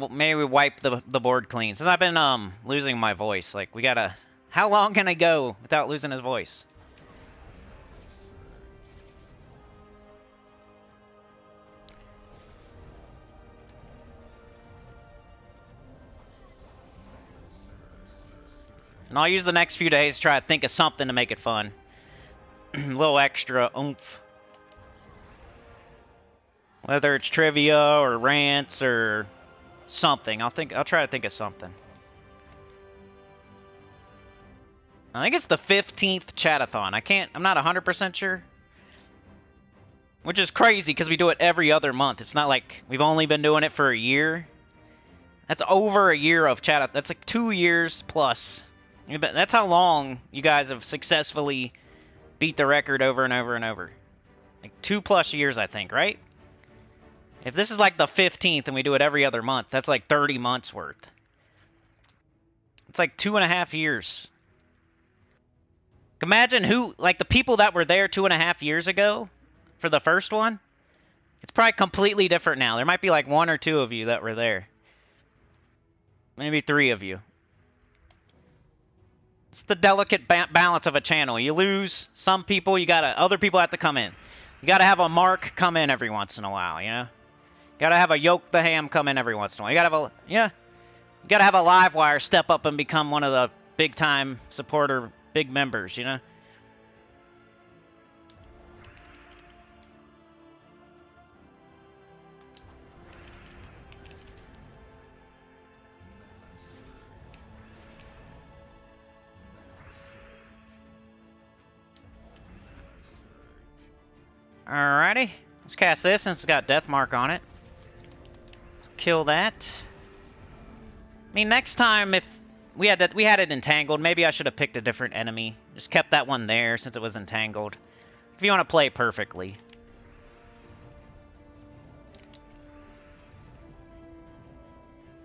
Maybe we wipe the board clean. Since I've been, losing my voice, like, we gotta... How long can I go without losing his voice? And I'll use the next few days to try to think of something to make it fun. A little extra oomph. Whether it's trivia or rants or something. I'll try to think of something. I think it's the 15th chatathon. I'm not 100% sure. Which is crazy because we do it every other month. It's not like we've only been doing it for a year. That's over a year of chat. That's like 2 years plus. That's how long you guys have successfully beat the record over and over and over. Like 2+ years, I think, right? If this is like the 15th and we do it every other month, that's like 30 months worth. It's like 2.5 years. Imagine like the people that were there 2.5 years ago for the first one. It's probably completely different now. There might be like 1 or 2 of you that were there. Maybe 3 of you. It's the delicate balance of a channel. You lose some people, other people have to come in. You gotta have a Mark come in every once in a while, you know? Gotta have a Yoke the Ham come in every once in a while. You gotta have a Livewire step up and become one of the big time supporter big members, you know? Alrighty. Let's cast this since it's got Death Mark on it. Kill that. I mean, next time if we had it entangled, maybe I should have picked a different enemy. Just kept that one there since it was entangled. If you want to play perfectly.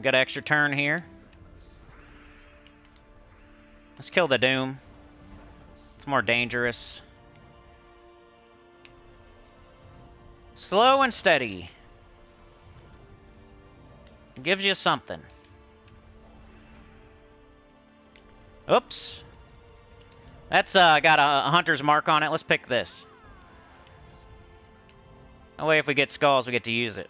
Got an extra turn here. Let's kill the Doom. It's more dangerous. Slow and steady. It gives you something. Oops. That's got a hunter's mark on it. Let's pick this. That way if we get skulls, we get to use it.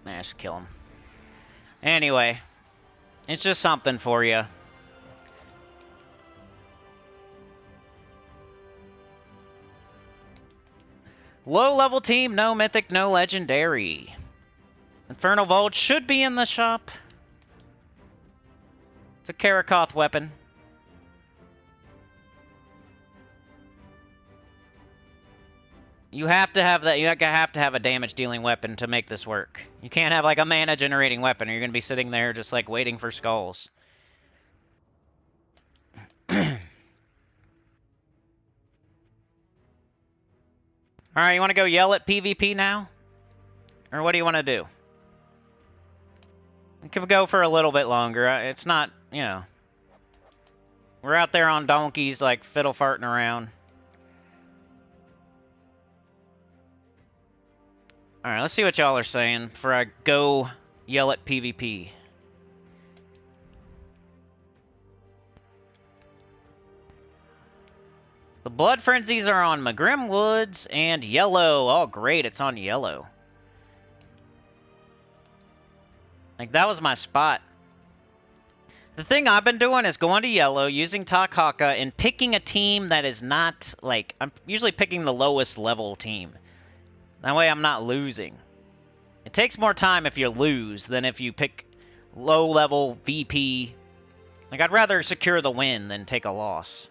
Nah, just kill him. Anyway, it's just something for you. Low level team, no mythic, no legendary. Infernal Vulge should be in the shop. It's a Karakoth weapon. You have to have that. You have to have a damage dealing weapon to make this work. You can't have like a mana generating weapon, or you're gonna be sitting there just like waiting for skulls. Alright, you want to go yell at PvP now? Or what do you want to do? We can go for a little bit longer. It's not, you know... We're out there on donkeys, like, fiddle-farting around. Alright, let's see what y'all are saying before I go yell at PvP. The Blood Frenzies are on Magrim Woods and yellow. Oh, great, it's on yellow. Like, that was my spot. The thing I've been doing is going to yellow, using Takaka, and picking a team that is not, like... I'm usually picking the lowest level team. That way I'm not losing. It takes more time if you lose than if you pick low-level VP. Like, I'd rather secure the win than take a loss.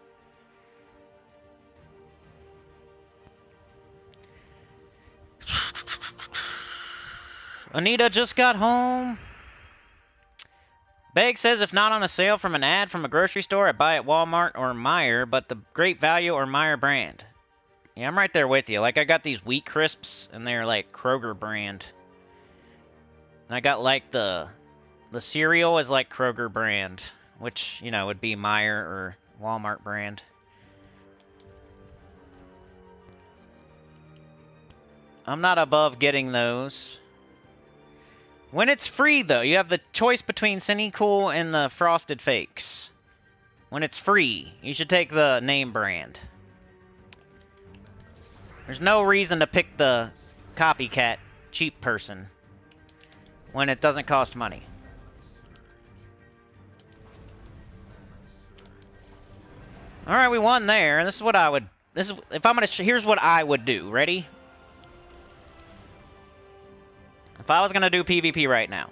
Anita just got home. Beg says if not on a sale from an ad from a grocery store, I buy at Walmart or Meijer, but the Great Value or Meijer brand. Yeah, I'm right there with you. Like, I got these wheat crisps, and they're like Kroger brand. And I got like the cereal is like Kroger brand, which, you know, would be Meijer or Walmart brand. I'm not above getting those. When it's free, though, you have the choice between Sinnycool and the Frosted Fakes. When it's free, you should take the name brand. There's no reason to pick the copycat cheap person when it doesn't cost money. All right, we won there. And this is what I would. This is if I'm gonna. Here's what I would do. Ready? If I was gonna do PvP right now.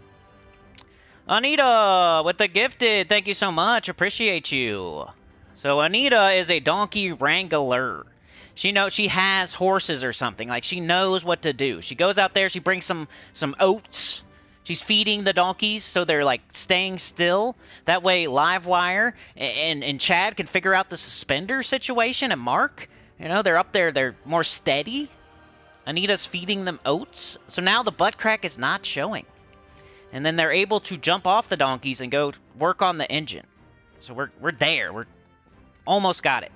Anita with the gifted. Thank you so much. Appreciate you. So Anita is a donkey wrangler. She knows she has horses or something. Like she knows what to do. She goes out there. She brings some oats. She's feeding the donkeys so they're like staying still. That way Livewire and Chad can figure out the suspender situation and Mark. You know, they're up there. They're more steady. Anita's feeding them oats. So now the butt crack is not showing. And then they're able to jump off the donkeys and go work on the engine. So we're there. We're almost got it.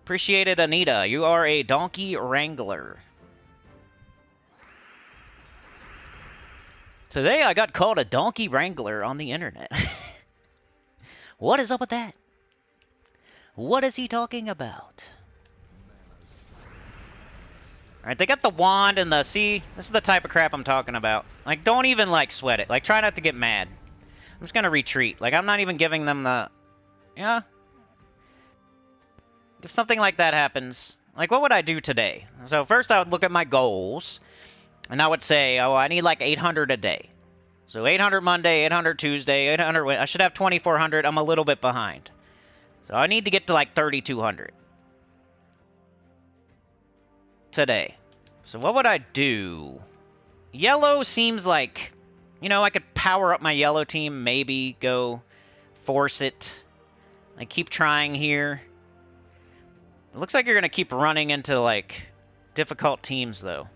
Appreciate it, Anita. You are a donkey wrangler. Today I got called a donkey wrangler on the internet. What is up with that? What is he talking about? Alright, they got the wand and the... See, this is the type of crap I'm talking about. Like, don't even, like, sweat it. Like, try not to get mad. I'm just gonna retreat. Like, I'm not even giving them the... Yeah. If something like that happens... Like, what would I do today? So, first I would look at my goals. And I would say, oh, I need, like, 800 a day. So, 800 Monday, 800 Tuesday, 800... I should have 2,400. I'm a little bit behind. So, I need to get to, like, 3,200. Today. So what would I do? Yellow seems like, you know, I could power up my yellow team, maybe go force it. I keep trying here. It looks like you're going to keep running into, like, difficult teams, though.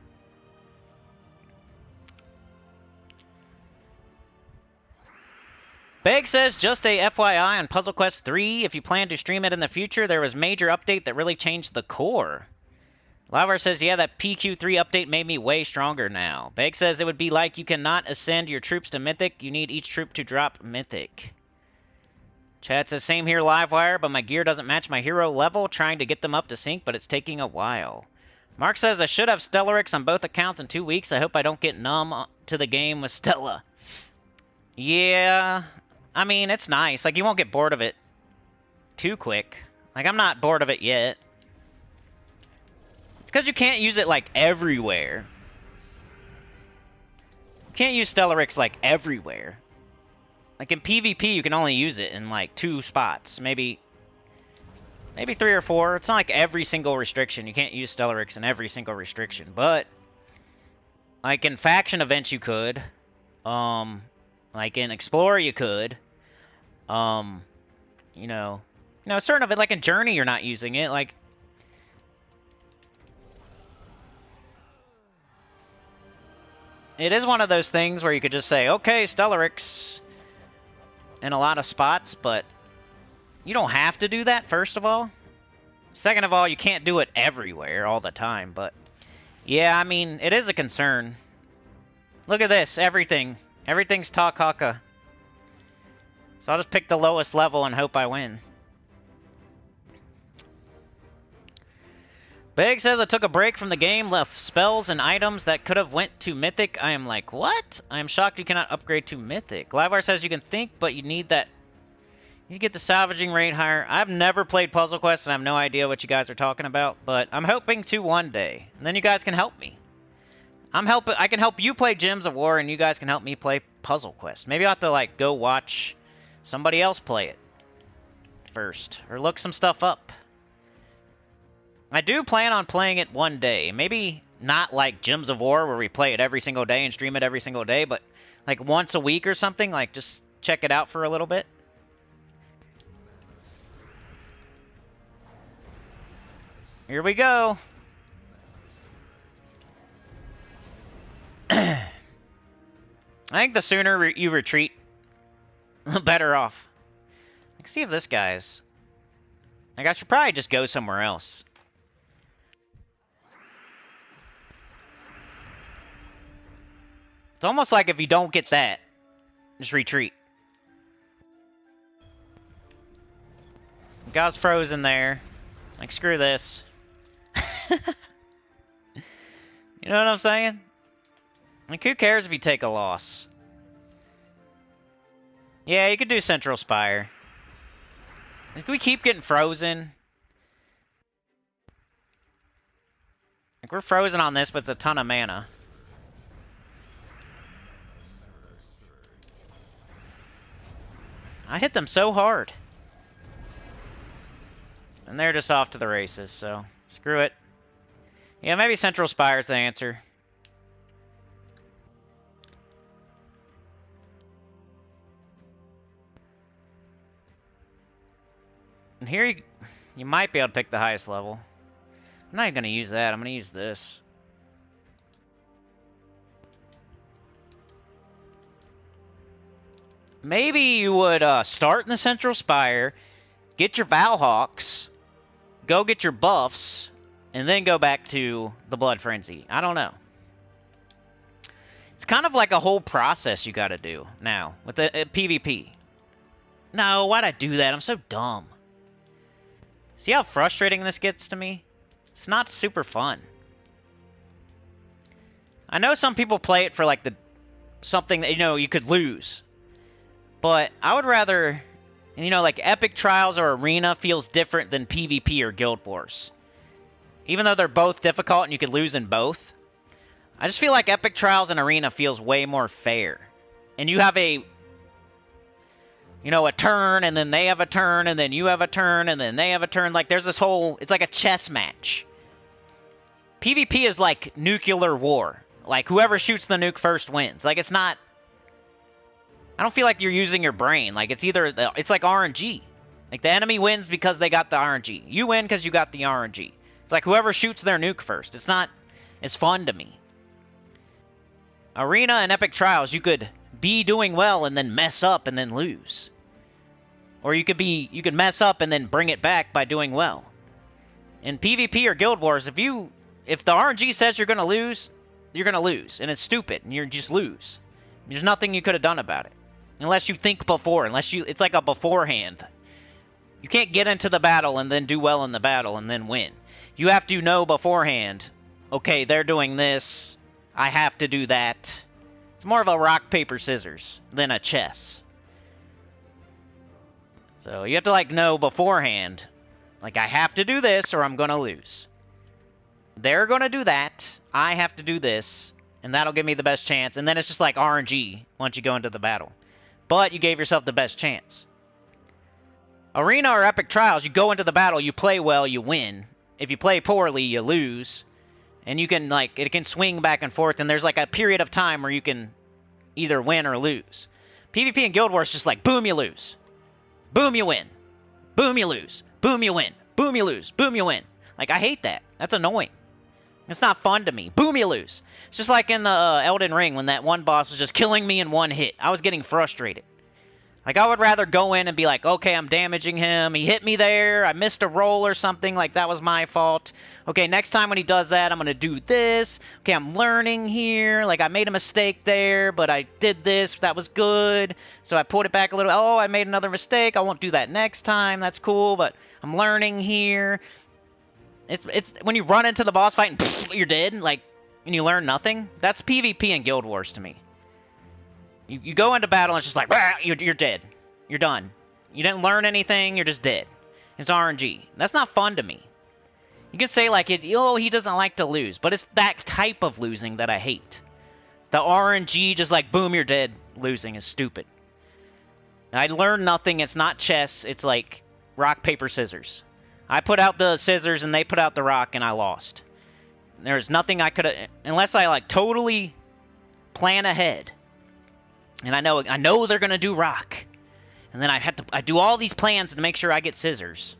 Beg says, just a FYI on Puzzle Quest 3, if you plan to stream it in the future, there was a major update that really changed the core. Lavar says, yeah, that PQ3 update made me way stronger now. Beg says it would be like you cannot ascend your troops to Mythic. You need each troop to drop Mythic. Chad says, same here, Livewire, but my gear doesn't match my hero level. Trying to get them up to sync, but it's taking a while. Mark says, I should have Stellarix on both accounts in 2 weeks. I hope I don't get numb to the game with Stella. Yeah, I mean, it's nice. Like, you won't get bored of it too quick. Like, I'm not bored of it yet. Because you can't use it, like, everywhere. You can't use Stellarix, like, everywhere. Like, in PvP, you can only use it in, like, 2 spots. Maybe 3 or 4. It's not like every single restriction. You can't use Stellarix in every single restriction. But, like, in faction events, you could. Like, in Explorer, you could. You know, certain of it, like, in Journey, you're not using it. Like, it is one of those things where you could just say, okay, Stellarix in a lot of spots, but you don't have to do that, first of all. Second of all, you can't do it everywhere all the time, but yeah, I mean, it is a concern. Look at this, everything. Everything's Takaka. So I'll just pick the lowest level and hope I win. Beg says I took a break from the game, left spells and items that could have went to Mythic. I am like, what? I am shocked you cannot upgrade to Mythic. Livewire says you can think, but you need that. You get the salvaging rate higher. I've never played Puzzle Quest, and I have no idea what you guys are talking about, but I'm hoping to one day. And then you guys can help me. I can help you play Gems of War, and you guys can help me play Puzzle Quest. Maybe I'll have to, like, go watch somebody else play it first, or look some stuff up. I do plan on playing it one day. Maybe not like Gems of War where we play it every single day and stream it every single day, but like once a week or something, like just check it out for a little bit. Here we go. I think the sooner you retreat, the better off. Let's see if this guy's... Like, I should probably just go somewhere else. It's almost like if you don't get that, just retreat. Guy's frozen there. Like, screw this. You know what I'm saying? Like, who cares if you take a loss? Yeah, you could do Central Spire. Like, we keep getting frozen. Like, we're frozen on this, but it's a ton of mana. I hit them so hard. And they're just off to the races, so screw it. Yeah, maybe Central Spire's the answer. And here you might be able to pick the highest level. I'm not even going to use that. I'm going to use this. Maybe you would start in the Central Spire, get your Valhawks, go get your buffs, and then go back to the Blood Frenzy. I don't know. It's kind of like a whole process you got to do now with the PvP. No, why'd I do that? I'm so dumb. See how frustrating this gets to me? It's not super fun. I know some people play it for like something that, you know, you could lose. But I would rather, you know, like Epic Trials or Arena feels different than PvP or Guild Wars. Even though they're both difficult and you could lose in both. I just feel like Epic Trials and Arena feels way more fair. And you have a, you know, a turn, and then they have a turn, and then you have a turn, and then they have a turn. Like, there's this whole, it's like a chess match. PvP is like nuclear war. Like, whoever shoots the nuke first wins. Like, it's not, I don't feel like you're using your brain. Like, it's either, it's like RNG. Like, the enemy wins because they got the RNG. You win because you got the RNG. It's like whoever shoots their nuke first. It's not as fun to me. Arena and Epic Trials, you could be doing well and then mess up and then lose. Or you could mess up and then bring it back by doing well. In PvP or Guild Wars, if the RNG says you're gonna lose, you're gonna lose. And it's stupid, and you just lose. There's nothing you could have done about it. Unless you think before, it's like a beforehand. You can't get into the battle and then do well in the battle and then win. You have to know beforehand, okay, they're doing this, I have to do that. It's more of a rock, paper, scissors than a chess. So you have to, like, know beforehand, like, I have to do this or I'm gonna lose. They're gonna do that, I have to do this, and that'll give me the best chance, and then it's just like RNG once you go into the battle. But you gave yourself the best chance. Arena or Epic Trials, you go into the battle, you play well, you win. If you play poorly, you lose. And you can, like, it can swing back and forth, and there's, like, a period of time where you can either win or lose. PvP and Guild Wars is just like, boom, you lose. Boom, you win. Boom, you lose. Boom, you win. Boom, you lose. Boom, you win. Like, I hate that. That's annoying. It's not fun to me. Boom, you lose. It's just like in the Elden Ring when that one boss was just killing me in one hit. I was getting frustrated. Like, I would rather go in and be like, okay, I'm damaging him. He hit me there. I missed a roll or something. Like, that was my fault. Okay, next time when he does that, I'm going to do this. Okay, I'm learning here. Like, I made a mistake there, but I did this. That was good. So I pulled it back a little. Oh, I made another mistake. I won't do that next time. That's cool, but I'm learning here. It's when you run into the boss fight and pff, you're dead, like, and you learn nothing. That's PvP and Guild Wars to me. You go into battle and it's just like, rah, you're dead. You're done. You didn't learn anything, you're just dead. It's RNG. That's not fun to me. You can say, like, oh, he doesn't like to lose, but it's that type of losing that I hate. The RNG, just like, boom, you're dead, losing is stupid. I learned nothing, it's not chess, it's like rock, paper, scissors. I put out the scissors and they put out the rock and I lost. There's nothing I could have, unless I, like, totally plan ahead. And I know they're gonna do rock, and then I do all these plans to make sure I get scissors,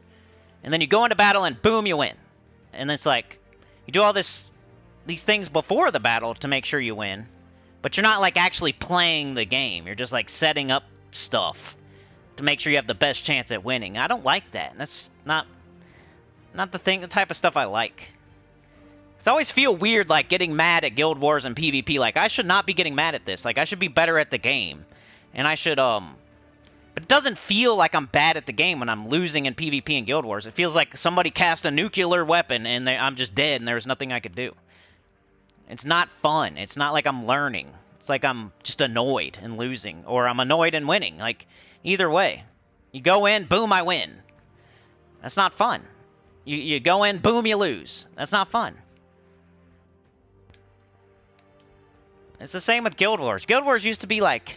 and then you go into battle and boom, you win. And it's like you do all these things before the battle to make sure you win, but you're not, like, actually playing the game. You're just, like, setting up stuff to make sure you have the best chance at winning. I don't like that. That's not the type of stuff I like. I always feel weird, like, getting mad at Guild Wars and PvP. Like, I should not be getting mad at this. Like, I should be better at the game. And I should, but it doesn't feel like I'm bad at the game when I'm losing in PvP and Guild Wars. It feels like somebody cast a nuclear weapon and I'm just dead and there's nothing I could do. It's not fun. It's not like I'm learning. It's like I'm just annoyed and losing, or I'm annoyed and winning. Like, either way. You go in, boom, I win. That's not fun. You go in, boom, you lose. That's not fun. It's the same with Guild Wars. Guild Wars used to be, like,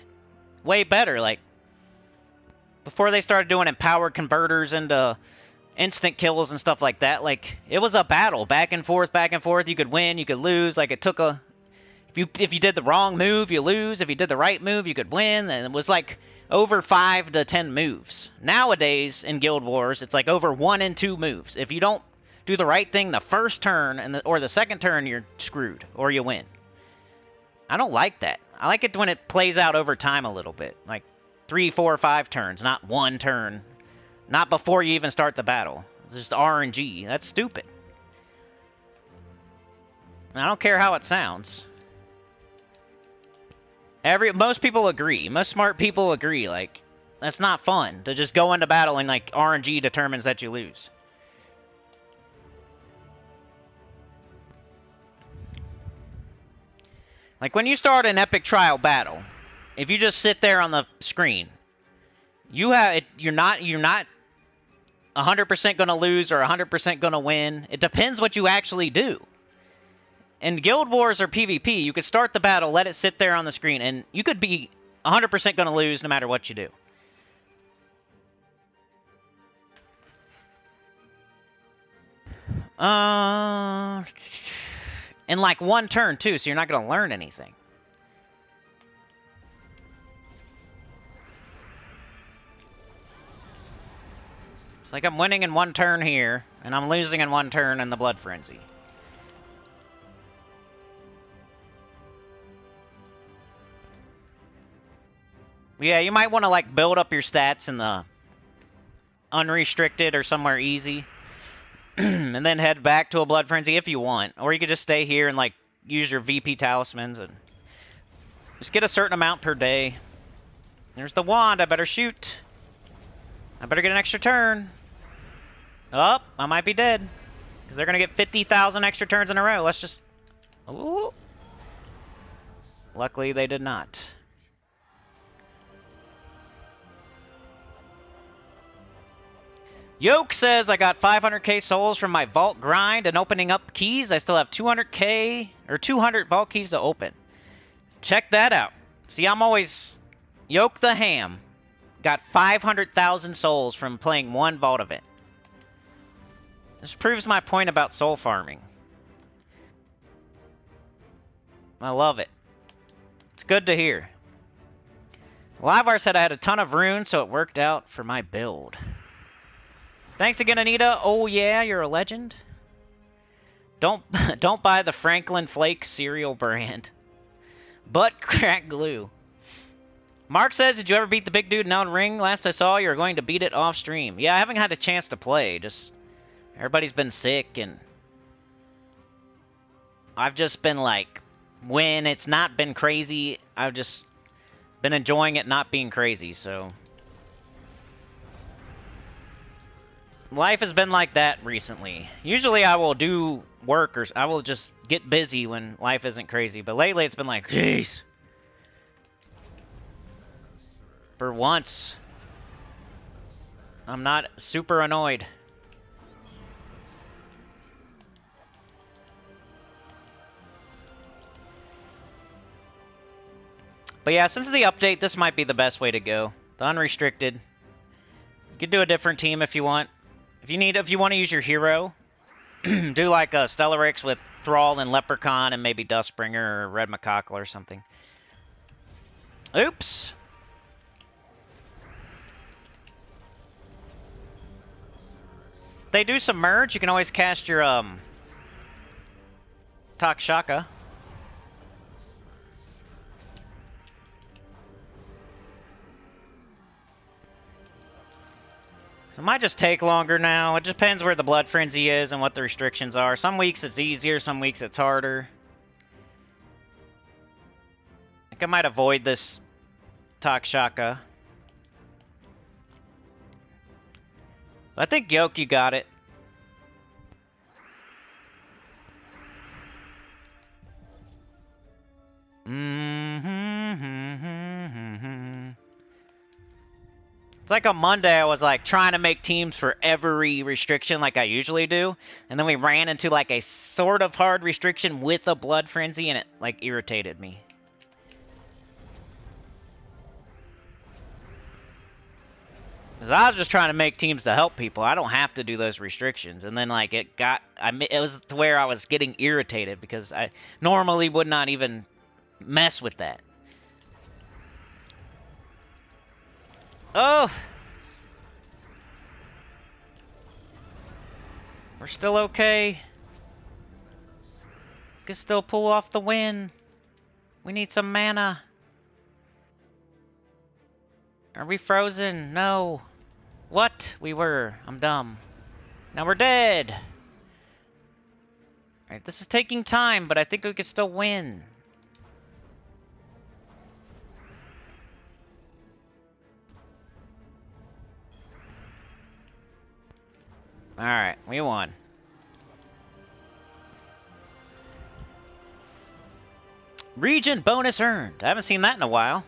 way better. Like, before they started doing empowered converters into instant kills and stuff like that, like, it was a battle. Back and forth, back and forth. You could win, you could lose. Like, it took a... If you did the wrong move, you lose. If you did the right move, you could win. And it was, like, over 5 to 10 moves. Nowadays, in Guild Wars, it's, like, over 1 and 2 moves. If you don't do the right thing the first turn or the second turn, you're screwed. Or you win. I don't like that. I like it when it plays out over time a little bit. Like 3, 4, 5 turns, not 1 turn. Not before you even start the battle. It's just RNG. That's stupid. I don't care how it sounds. Most people agree. Most smart people agree. Like, that's not fun to just go into battle and like RNG determines that you lose. Like, when you start an epic trial battle, if you just sit there on the screen, you're not 100% going to lose or 100% going to win. It depends what you actually do. In Guild Wars or PvP, you could start the battle, let it sit there on the screen, and you could be 100% going to lose no matter what you do. In like 1 turn, too, so you're not going to learn anything. It's like I'm winning in 1 turn here, and I'm losing in 1 turn in the Blood Frenzy. Yeah, you might want to like build up your stats in the unrestricted or somewhere easy. And then head back to a Blood Frenzy if you want. Or you could just stay here and, like, use your VP talismans and just get a certain amount per day. There's the wand. I better shoot. I better get an extra turn. Oh, I might be dead. Because they're going to get 50,000 extra turns in a row. Let's just... Ooh. Luckily, they did not. Yoke says, I got 500k souls from my vault grind and opening up keys. I still have 200k or 200 vault keys to open. Check that out. See, I'm always... Yoke the Ham got 500,000 souls from playing 1 vault event. This proves my point about soul farming. I love it. It's good to hear. Livar said I had a ton of runes, so it worked out for my build. Thanks again, Anita. Oh yeah, you're a legend. Don't buy the Franklin Flakes cereal brand. Butt crack glue. Mark says, did you ever beat the big dude in Elden Ring? Last I saw, you were going to beat it off stream. Yeah, I haven't had a chance to play. Just everybody's been sick, and I've just been like, when it's not been crazy, I've just been enjoying it not being crazy, so... Life has been like that recently. Usually I will do work or I will just get busy when life isn't crazy. But lately it's been like, jeez. For once, I'm not super annoyed. But yeah, since the update, this might be the best way to go. The unrestricted. You could do a different team if you want. If you want to use your hero, do like a Stellarix with Thrall and Leprechaun and maybe Dustbringer or Red Macaque or something. Oops. They do submerge. You can always cast your Takshaka. It might just take longer now. It just depends where the Blood Frenzy is and what the restrictions are. Some weeks it's easier, some weeks it's harder. I think I might avoid this Takshaka. I think Yoke, you got it. It's like on Monday I was like trying to make teams for every restriction like I usually do, and then we ran into like a sort of hard restriction with a blood frenzy, and it like irritated me. Cause I was just trying to make teams to help people. I don't have to do those restrictions, and then like it was to where I was getting irritated because I normally would not even mess with that. Oh! We're still okay. We can still pull off the win. We need some mana. Are we frozen? No. What? We were. I'm dumb. Now we're dead. Alright, this is taking time, but I think we can still win. Alright, we won. Region bonus earned. I haven't seen that in a while.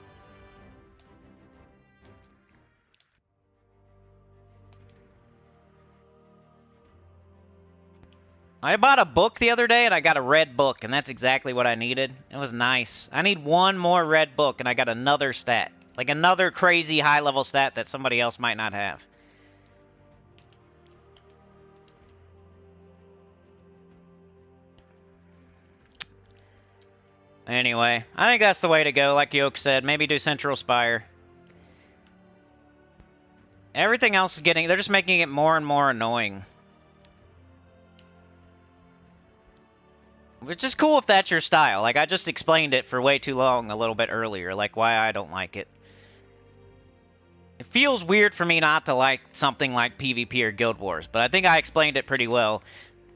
I bought a book the other day and I got a red book, and that's exactly what I needed. It was nice. I need one more red book and I got another stat. Like another crazy high level stat that somebody else might not have. Anyway, I think that's the way to go, like Yoke said. Maybe do Central Spire. Everything else is they're just making it more and more annoying. Which is cool if that's your style. Like, I just explained it for way too long a little bit earlier, like why I don't like it. It feels weird for me not to like something like PvP or Guild Wars, but I think I explained it pretty well.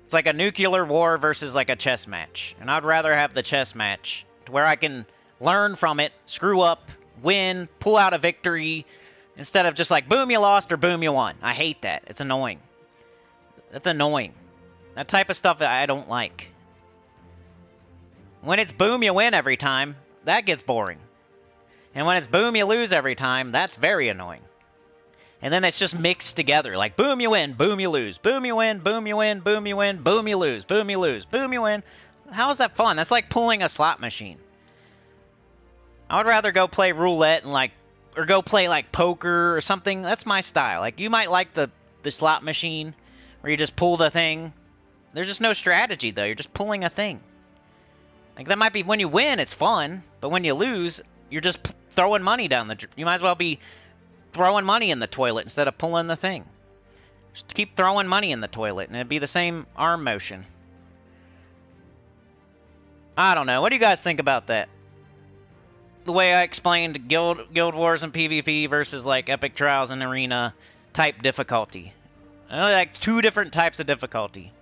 It's like a nuclear war versus like a chess match. And I'd rather have the chess match to where I can learn from it, screw up, win, pull out a victory, instead of just like, boom, you lost or boom, you won. I hate that. It's annoying. That's annoying. That type of stuff I don't like. When it's boom, you win every time, that gets boring. And when it's boom, you lose every time, that's very annoying. And then it's just mixed together, like boom, you win, boom, you lose, boom, you win, boom, you win, boom, you win, boom, you lose, boom, you lose, boom, you win. How is that fun? That's like pulling a slot machine. I would rather go play roulette and like, or go play like poker or something. That's my style. Like, you might like the slot machine where you just pull the thing. There's just no strategy though. You're just pulling a thing. Like, that might be when you win, it's fun, but when you lose, you're just throwing money down the. You might as well be throwing money in the toilet instead of pulling the thing. Just keep throwing money in the toilet, and it'd be the same arm motion. I don't know. What do you guys think about that? The way I explained Guild Wars and PvP versus like Epic Trials and Arena type difficulty. Like, two different types of difficulty.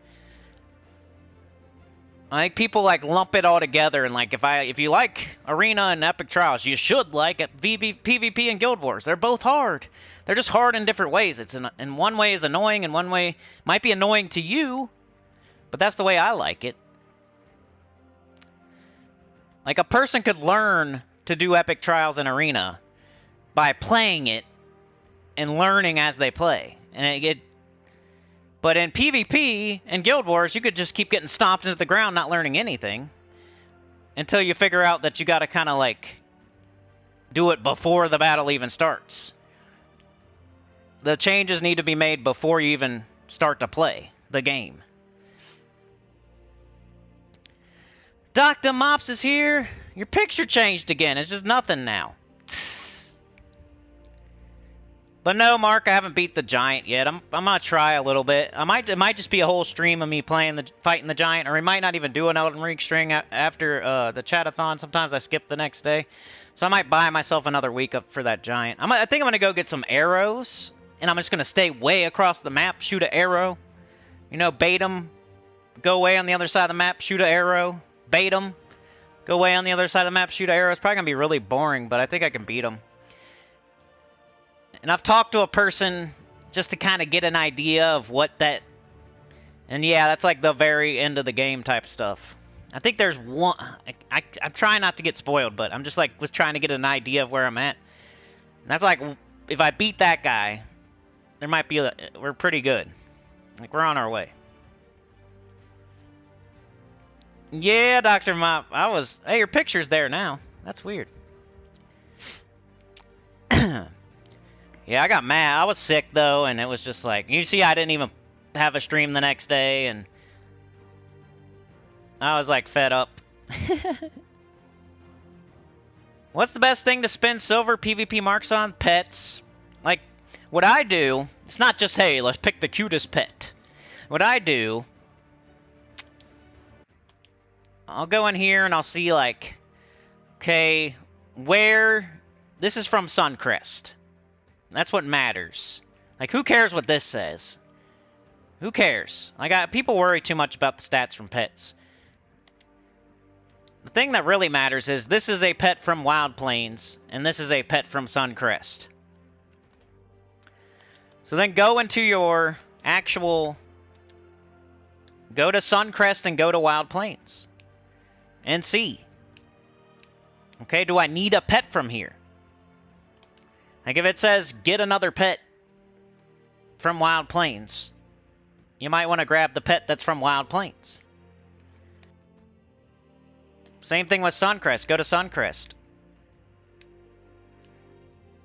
I think people like lump it all together, and like if you like Arena and Epic Trials, you should like it PvP and Guild Wars. They're both hard. They're just hard in different ways. In one way is annoying, and one way might be annoying to you, but that's the way I like it. Like, a person could learn to do Epic Trials and Arena by playing it and learning as they play, and but in PvP and Guild Wars, you could just keep getting stomped into the ground, not learning anything, until you figure out that you got to kind of like do it before the battle even starts. The changes need to be made before you even start to play the game. Dr. Mops is here. Your picture changed again. It's just nothing now. But no, Mark, I haven't beat the giant yet. I'm gonna try a little bit. It might just be a whole stream of me fighting the giant, or we might not even do an Elden Ring string after the chatathon. Sometimes I skip the next day, so I might buy myself another week up for that giant. I think I'm gonna go get some arrows, and I'm just gonna stay way across the map, shoot an arrow. You know, bait them, go away on the other side of the map, shoot an arrow, bait them, go away on the other side of the map, shoot an arrow. It's probably gonna be really boring, but I think I can beat them. And I've talked to a person just to kind of get an idea of what that... And yeah, that's like the very end of the game type stuff. I think there's one... I'm trying not to get spoiled, but I'm just like was trying to get an idea of where I'm at. And that's like if I beat that guy, there might be we're pretty good. Like we're on our way. Yeah, Dr. Mop. Hey, your picture's there now. That's weird. Yeah, I got mad. I was sick though, and it was just like, you see, I didn't even have a stream the next day, and I was like fed up. What's the best thing to spend silver PvP marks on? Pets. Like, what I do, it's not just, hey, let's pick the cutest pet. What I do, I'll go in here and I'll see, like, okay, this is from Suncrest. That's what matters. Like, who cares what this says? Who cares? People worry too much about the stats from pets. The thing that really matters is this is a pet from Wild Plains, and this is a pet from Suncrest. So then go into your actual... Go to Suncrest and go to Wild Plains. And see. Okay, do I need a pet from here? Like if it says, get another pet from Wild Plains, you might want to grab the pet that's from Wild Plains. Same thing with Suncrest. Go to Suncrest.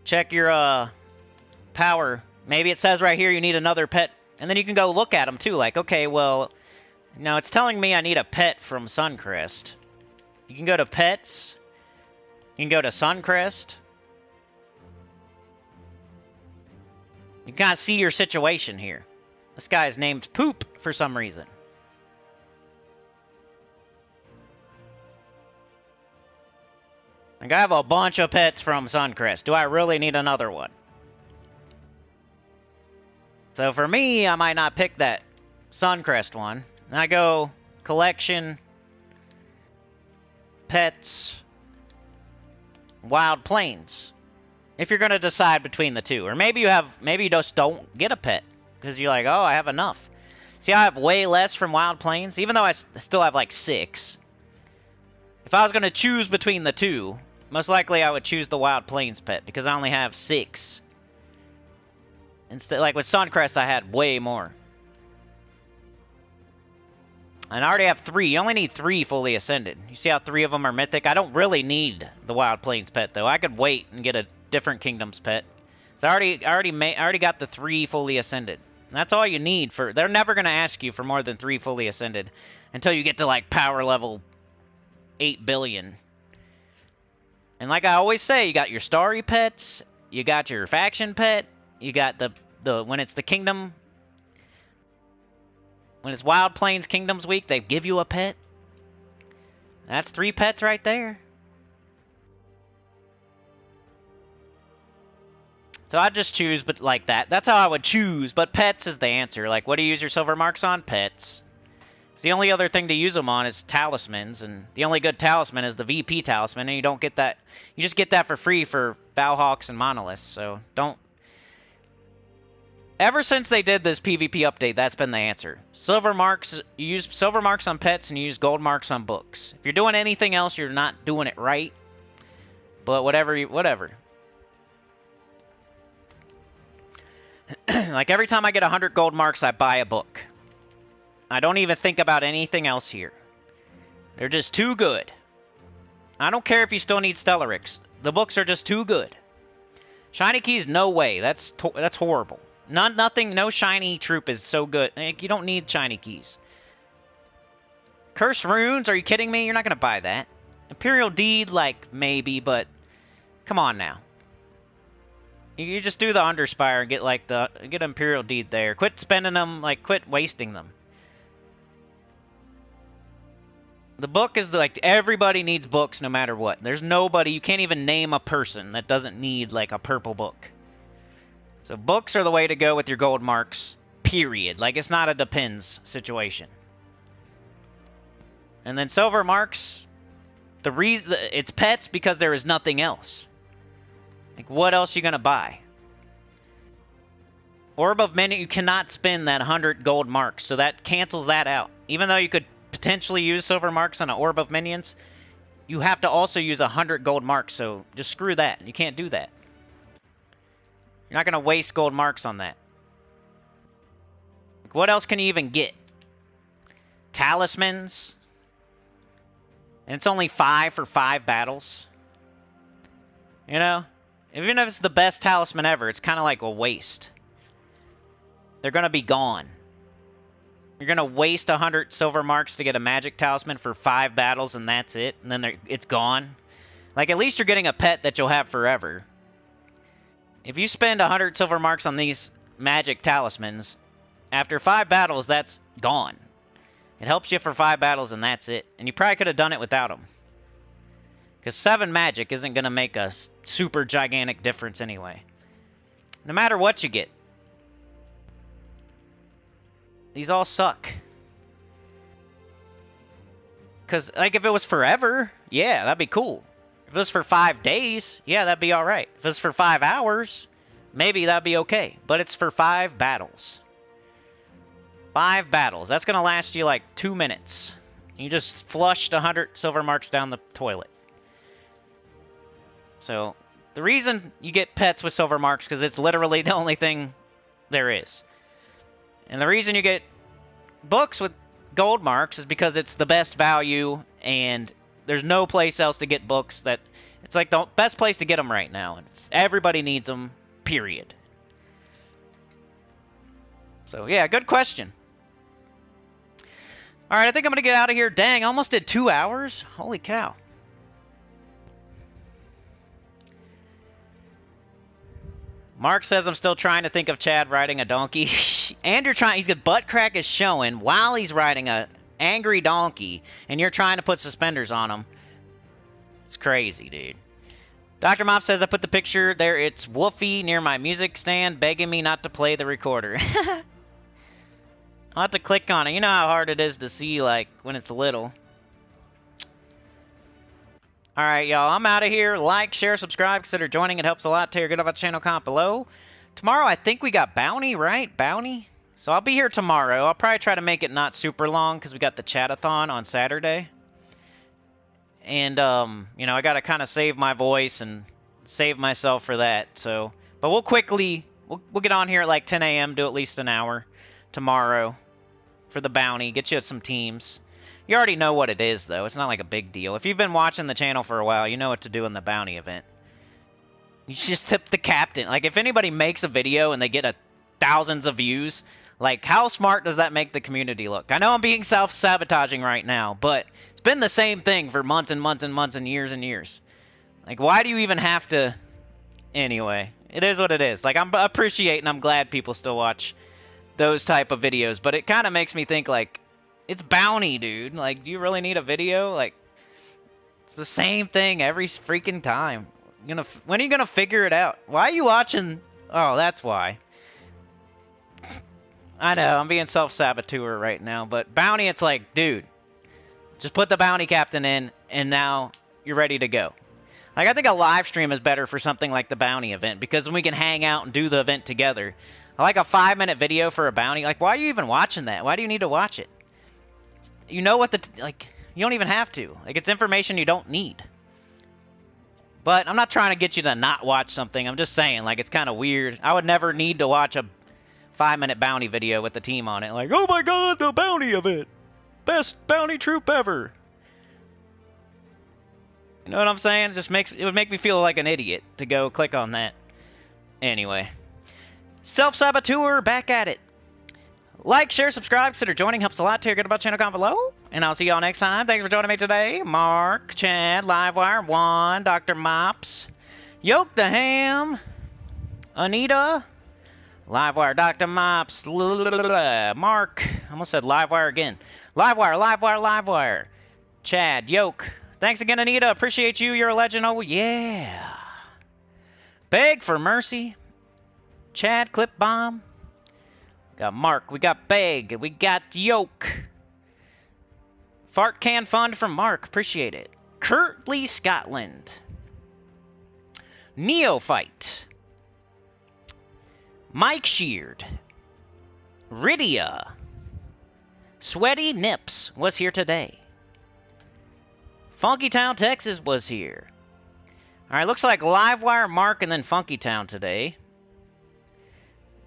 Check your power. Maybe it says right here you need another pet. And then you can go look at them too. Like, okay, well, now it's telling me I need a pet from Suncrest. You can go to Pets. You can go to Suncrest. You can kind of see your situation here. This guy is named Poop for some reason. Like, I have a bunch of pets from Suncrest. Do I really need another one? So for me, I might not pick that Suncrest one. And I go Collection, Pets, Wild Plains. If you're going to decide between the two. Or maybe you just don't get a pet. Because you're like, oh, I have enough. See, I have way less from Wild Plains. Even though I still have like 6. If I was going to choose between the two, most likely I would choose the Wild Plains pet. Because I only have 6. Instead, like with Suncrest, I had way more. And I already have 3. You only need 3 fully ascended. You see how 3 of them are mythic? I don't really need the Wild Plains pet, though. I could wait and get a different kingdom's pet. So I already got the 3 fully ascended. And that's all you need for... They're never going to ask you for more than 3 fully ascended until you get to, like, power level 8 billion. And like I always say, you got your starry pets, you got your faction pet, you got the when it's the kingdom... When it's Wild Plains Kingdoms Week, they give you a pet. That's 3 pets right there. So I just choose, but like that. That's how I would choose, but pets is the answer. Like, what do you use your silver marks on? Pets. So the only other thing to use them on is talismans, and the only good talisman is the VP talisman, and you don't get that. You just get that for free for Valhawks and Monoliths, so don't. Ever since they did this PvP update, that's been the answer. Silver marks, you use silver marks on pets, and you use gold marks on books. If you're doing anything else, you're not doing it right. But whatever. Like, every time I get 100 gold marks, I buy a book. I don't even think about anything else here. They're just too good. I don't care if you still need Stellarix. The books are just too good. Shiny keys, no way. That's horrible. No shiny troop is so good. Like, you don't need shiny keys. Cursed runes? Are you kidding me? You're not going to buy that. Imperial deed, like, maybe, but come on now. You just do the Underspire and get Imperial deed there. Quit spending them, like, quit wasting them. The book is like, everybody needs books no matter what. There's nobody, you can't even name a person that doesn't need, like, a purple book. So books are the way to go with your gold marks, period. Like, it's not a depends situation. And then silver marks, the reason it's pets because there is nothing else. Like, what else are you going to buy? Orb of Minion, you cannot spend that 100 gold marks, so that cancels that out. Even though you could potentially use silver marks on an Orb of Minions, you have to also use 100 gold marks, so just screw that. You can't do that. You're not going to waste gold marks on that. What else can you even get? Talismans. And it's only 5 for 5 battles. You know? Even if it's the best talisman ever, it's kind of like a waste. They're going to be gone. You're going to waste 100 silver marks to get a magic talisman for 5 battles, and that's it. And then it's gone. Like, at least you're getting a pet that you'll have forever. If you spend 100 silver marks on these magic talismans, after 5 battles, that's gone. It helps you for 5 battles, and that's it. And you probably could have done it without them. Because 7 magic isn't going to make a super gigantic difference anyway. No matter what you get. These all suck. Because, like, if it was forever, yeah, that'd be cool. If it was for 5 days, yeah, that'd be alright. If it was for 5 hours, maybe that'd be okay. But it's for 5 battles. 5 battles. That's going to last you like 2 minutes. You just flushed 100 silver marks down the toilet. So, the reason you get pets with silver marks, because it's literally the only thing there is. And the reason you get books with gold marks is because it's the best value, and there's no place else to get books that... It's like the best place to get them right now. Everybody needs them, period. So, yeah, good question. Alright, I think I'm going to get out of here. Dang, I almost did 2 hours? Holy cow. Mark says I'm still trying to think of Chad riding a donkey. And you're trying... He's got butt crack is showing while he's riding a angry donkey. And you're trying to put suspenders on him. It's crazy, dude. Dr. Mop says I put the picture there. It's Woofy near my music stand begging me not to play the recorder. I'll have to click on it. You know how hard it is to see, like, when it's little. Alright, y'all. I'm out of here. Like, share, subscribe. Consider joining. It helps a lot. Tell your good about the channel. Comment below. Tomorrow, I think we got Bounty, right? Bounty? So I'll be here tomorrow. I'll probably try to make it not super long because we got the chat-a-thon on Saturday. And, you know, I got to kind of save my voice and save myself for that. So, but we'll quickly... We'll get on here at like 10 a.m. Do at least an hour tomorrow for the bounty. Get you some teams. You already know what it is, though. It's not like a big deal. If you've been watching the channel for a while, you know what to do in the bounty event. You just tip the captain. Like, if anybody makes a video and they get thousands of views, like, how smart does that make the community look? I know I'm being self-sabotaging right now, but it's been the same thing for months and months and months and years and years. Like, why do you even have to... Anyway, it is what it is. Like, I'm appreciating, I'm glad people still watch those type of videos, but it kind of makes me think, like, it's bounty, dude. Like, do you really need a video? Like, it's the same thing every freaking time. When are you gonna figure it out? Why are you watching? Oh, that's why. I know, I'm being self-saboteur right now, but bounty, it's like, dude, just put the bounty captain in, and now you're ready to go. Like, I think a live stream is better for something like the bounty event, because then we can hang out and do the event together. I like a 5-minute video for a bounty. Like, why are you even watching that? Why do you need to watch it? You know what like, you don't even have to. Like, it's information you don't need. But I'm not trying to get you to not watch something. I'm just saying, like, it's kind of weird. I would never need to watch a 5-minute bounty video with the team on it. Like, oh my god, the bounty event. Best bounty troop ever. You know what I'm saying? It would make me feel like an idiot to go click on that. Anyway. Self-saboteur, back at it. Like, share, subscribe, consider joining. Helps a lot. Tell your good about the channel, comment below. And I'll see y'all next time. Thanks for joining me today. Mark, Chad, Livewire, Juan, Dr. Mops, Yoke the Ham, Anita, Livewire, Dr. Mops, Mark. I almost said Livewire again. Livewire. Chad, Yoke. Thanks again, Anita. Appreciate you. You're a legend. Oh, yeah. Beg for mercy. Chad, Clip Bomb. We got Mark. We got Beg. We got Yoke. Fart Can Fund from Mark. Appreciate it. Curtly Scotland. Neophyte. Mike Sheard. Rydia. Sweaty Nips was here today. Funkytown, Texas was here. Alright, looks like Livewire, Mark, and then Funkytown today.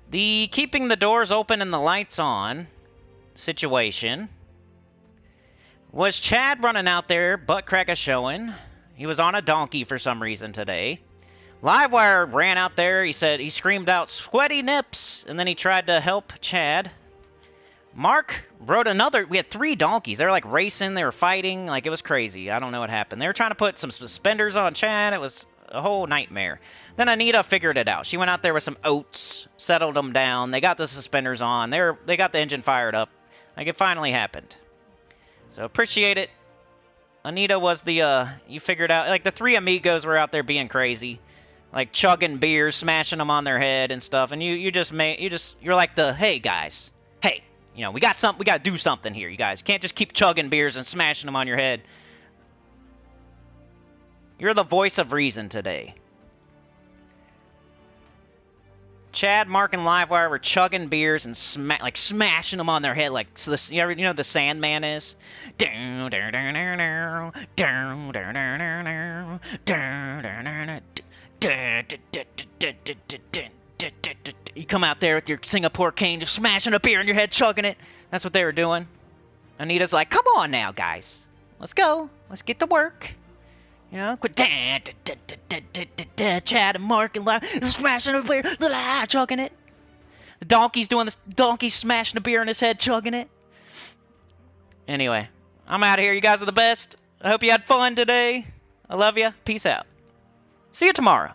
The keeping the doors open and the lights on situation was Chad running out there, butt crack a showing. He was on a donkey for some reason today. Livewire ran out there. He said he screamed out "sweaty nips," and then he tried to help Chad. Mark rode another. We had 3 donkeys. They were like racing. They were fighting. Like, it was crazy. I don't know what happened. They were trying to put some suspenders on Chad. It was a whole nightmare. Then Anita figured it out. She went out there with some oats, settled them down. They got the suspenders on. They got the engine fired up. Like, it finally happened. So appreciate it. Anita was the, you figured out, like, the 3 amigos were out there being crazy. Like, chugging beers, smashing them on their head and stuff. And you're like the, hey, guys. Hey, you know, we got to do something here, you guys. You can't just keep chugging beers and smashing them on your head. You're the voice of reason today. Chad, Mark, and Livewire were chugging beers and smashing them on their head, like so you know the Sandman is. You come out there with your Singapore cane, just smashing a beer in your head, chugging it. That's what they were doing. Anita's like, "Come on now, guys, let's go. Let's get to work." You know, quit Chad and Mark and smashing a beer, chugging it. The donkey's doing this. Donkey's smashing a beer in his head, chugging it. Anyway, I'm out of here. You guys are the best. I hope you had fun today. I love you. Peace out. See you tomorrow.